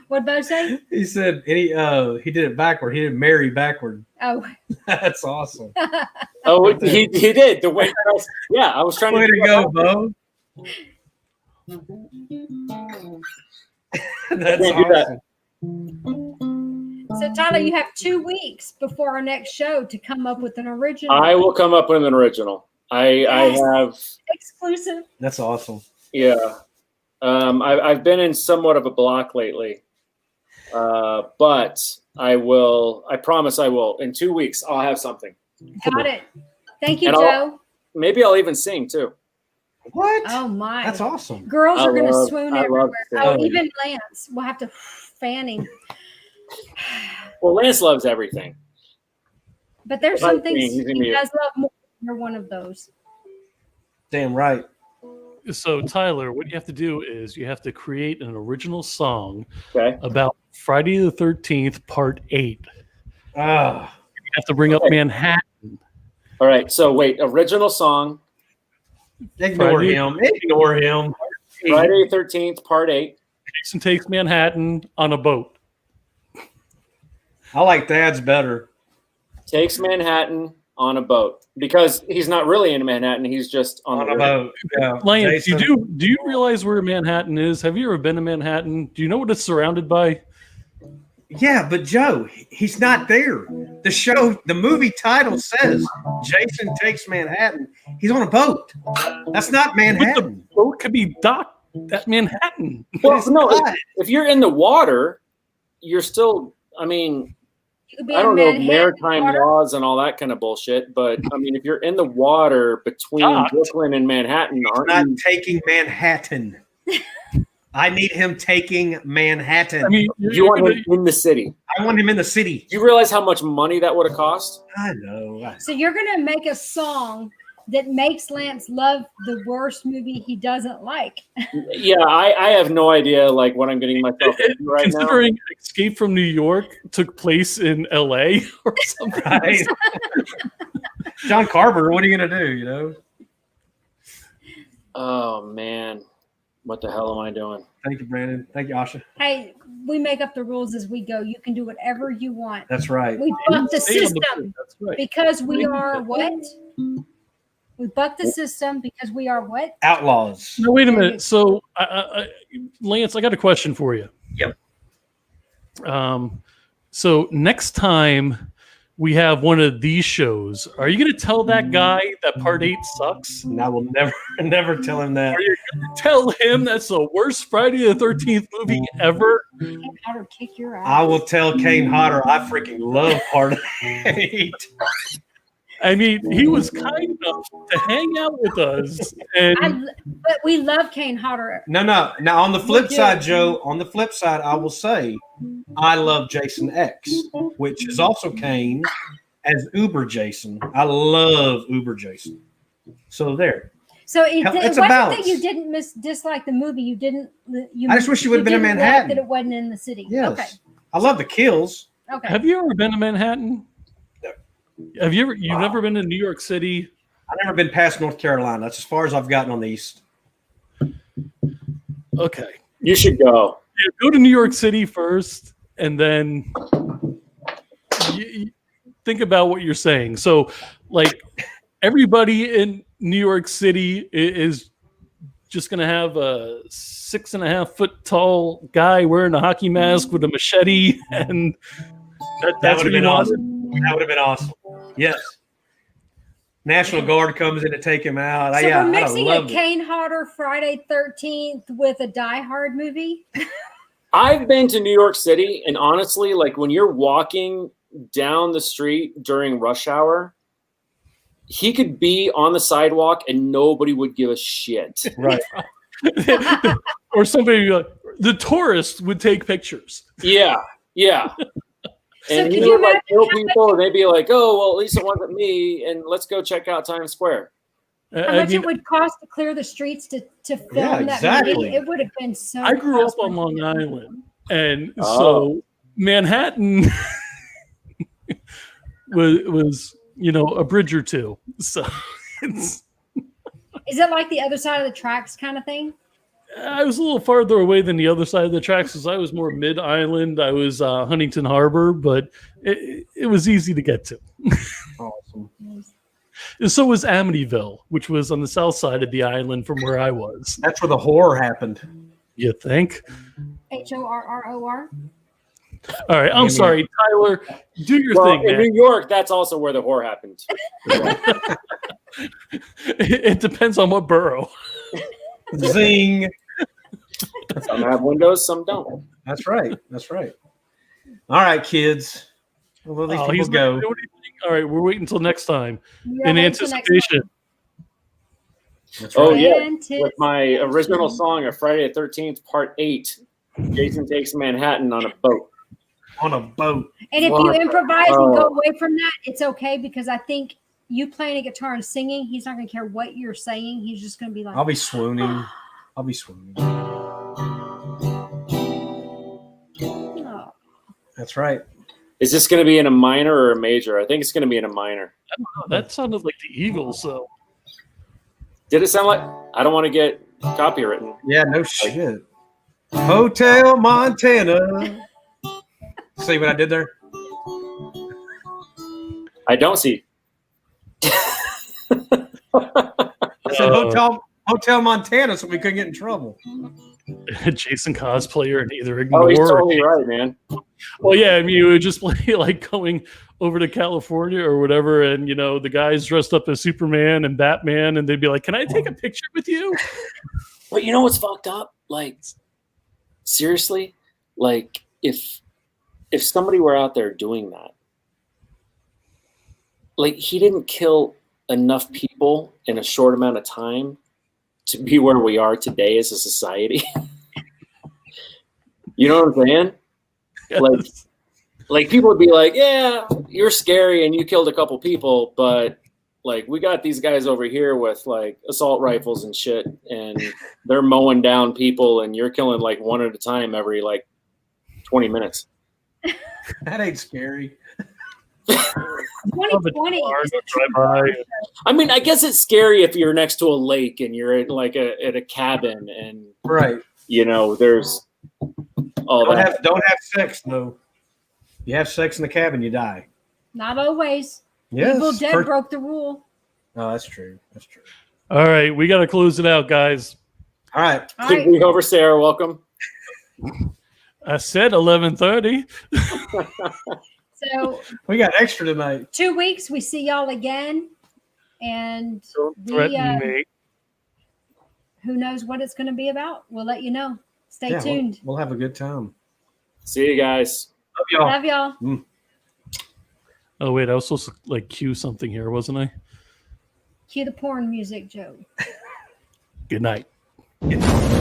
What'd Bo say? He said he did it backward. He did marry backward. Oh, That's awesome. Oh, he did the way. I was trying Way to to go, Bo. That's Can't do that. awesome. so Tyler, you have 2 weeks before our next show to come up with an original. I will come up with an original. I Yes. have. exclusive. That's awesome. Yeah. I've been in somewhat of a block lately. But I will, I promise I will. In 2 weeks, I'll have something. Got it. Thank you, And Joe. Maybe I'll even sing too. What? Oh my. That's awesome. Girls I are going to love- swoon I love everywhere. Oh, singing. even Lance. We'll have to fan him. Well, Lance loves everything. But there's If I some things sing, he's gonna he be- does love more. You're one of those. Damn right. so Tyler, what you have to do is you have to create an original song Okay. about Friday the 13th, Part 8. Ah, You have to bring up Okay. Manhattan. All right. So wait, original song, ignore Friday. him. Ignore him. Friday 13th, part 8. Jason takes Manhattan on a boat. I like Dad's better. Takes Manhattan on a boat because he's not really in Manhattan. He's just on, On the a river. boat. Yeah. Lance, Jason. do you realize where Manhattan is? Have you ever been to Manhattan? Do you know what it's surrounded by? Yeah, but Joe, he's not there. The movie title says Jason Takes Manhattan. He's on a boat. That's not But Manhattan. the boat could be docked at Manhattan. Well, It's no, not. if you're in the water, you're still. I mean, You could be I in don't know Manhattan maritime water. laws and all that kind of bullshit, but I mean, if you're in the water between Docked. Brooklyn and Manhattan, aren't Not you? taking Manhattan. I need him taking Manhattan. I mean, You want him in the city. I want him in the city. Do you realize how much money that would have cost? I know. So you're going to make a song that makes Lance love the worst movie he doesn't like. Yeah, I have no idea like what I'm getting myself into right now. Considering Escape from New York took place in LA or something. Right. John Carver, what are you gonna do? You know? Oh man, what the hell am I doing? Thank you, Brandon. Thank you, Asha. Hey, we make up the rules as we go. You can do whatever you want. That's right. We buck the Stay on system board. That's right. because we are what? We buck the system because we are what? Outlaws. No, wait a minute. So, Lance, I got a question for you. Yep. So next time we have one of these shows, are you going to tell that guy that Part 8 sucks? And I will never tell him that. Are you going to tell him that's the worst Friday the 13th movie ever? How to kick your ass. I will tell Kane Hodder I freaking love Part 8. I mean, he was kind enough to hang out with us, and but we love Kane Hodder. No. Now, on the flip do. side, Joe, on the flip side, I will say I love Jason X, which is also Kane as Uber Jason. I love Uber Jason. So there. So it It's a wasn't that balance. you didn't dislike the movie. You didn't. You, I just wish you would have been in didn't like Manhattan. that it wasn't in the city. Yes. Okay. I love the kills. Okay. have you ever been to Manhattan? No. Have you ever? You've never been to New York City? I've never been past North Carolina. That's as far as I've gotten on the east. Okay. You should go. Yeah, go to New York City first, and then you think about what you're saying. So, like, everybody in New York City is just going to have a 6.5 foot tall guy wearing a hockey mask with a machete, and That that's would what have been you want? awesome. That would have been awesome. Yes. National Guard comes in to take him out. So Yeah, we're I'd have mixing a loved it. Kane Hodder Friday 13th with a Die Hard movie. I've been to New York City, and honestly, like when you're walking down the street during rush hour, he could be on the sidewalk and nobody would give a shit. Right. Or somebody like, the tourists would take pictures. Yeah, yeah. And could he you would like imagine kill how people, and they'd be like, "Oh, well, at least it wasn't me." And let's go check out Times Square. How I much mean, it would cost to clear the streets to film Yeah, that exactly. movie? It would have been so. I grew up on Long Island, and so Manhattan was a bridge or two. So it's, Is it like the other side of the tracks kind of thing? I was a little farther away than the other side of the tracks because I was more mid-island. I was Huntington Harbor, but it was easy to get to. Awesome. And so was Amityville, which was on the south side of the island from where I was. That's where the horror happened. You think? HORROR. All right, I'm sorry, Tyler. Do your Well, thing, in man. New York, that's also where the whore happened. It depends on what borough. Zing. Some have windows, some don't. That's right. That's right. All right, kids. Well, these Oh, people he's go. not doing anything? All right, we're waiting until next time Yeah, in wait till next anticipation. That's Oh right. yeah, Anticipation. with my original song of Friday the 13th, Part 8. Jason takes Manhattan on a boat. On a boat. And if you improvise and go away from that, it's okay because I think you playing a guitar and singing, he's not going to care what you're saying. He's just going to be like, I'll be swooning. I'll be swooning. oh. That's right. Is this going to be in a minor or a major? I think it's going to be in a minor. Oh, that sounded like the Eagles, so Did it sound like? I don't want to get copywritten. Yeah, no shit. Hotel Montana. See what I did there? I don't see. I said Hotel Montana, so we couldn't get in trouble. Jason cosplayer and either ignore. Oh, he's totally right, man. Well, yeah, I mean, it would just play like going over to California or whatever, and the guys dressed up as Superman and Batman, and they'd be like, "Can I take a picture with you?" But you know what's fucked up? Like, seriously, like if somebody were out there doing that, like he didn't kill enough people in a short amount of time to be where we are today as a society. You know what I'm saying? Yes. Like people would be like, yeah, you're scary and you killed a couple people, but like we got these guys over here with like assault rifles and shit, and they're mowing down people, and you're killing like one at a time every like 20 minutes. That ain't scary. 2020. I mean, I guess it's scary if you're next to a lake and you're in like at a cabin and Right. There's all that. Don't have sex though. You have sex in the cabin, you die. Not always. Yes. Evil Dead broke the rule. No, that's true. That's true. All right, we got to close it out, guys. All right. All right. We over Sarah, welcome. I said 11:30. So We got extra tonight. 2 weeks, we see y'all again. And Threaten me. who knows what it's going to be about. We'll let you know. Stay Yeah, tuned. We'll have a good time. See you guys. Love y'all. Love y'all. Oh wait, I was supposed to cue something here, wasn't I? Cue the porn music, Joe. Good night. Yeah.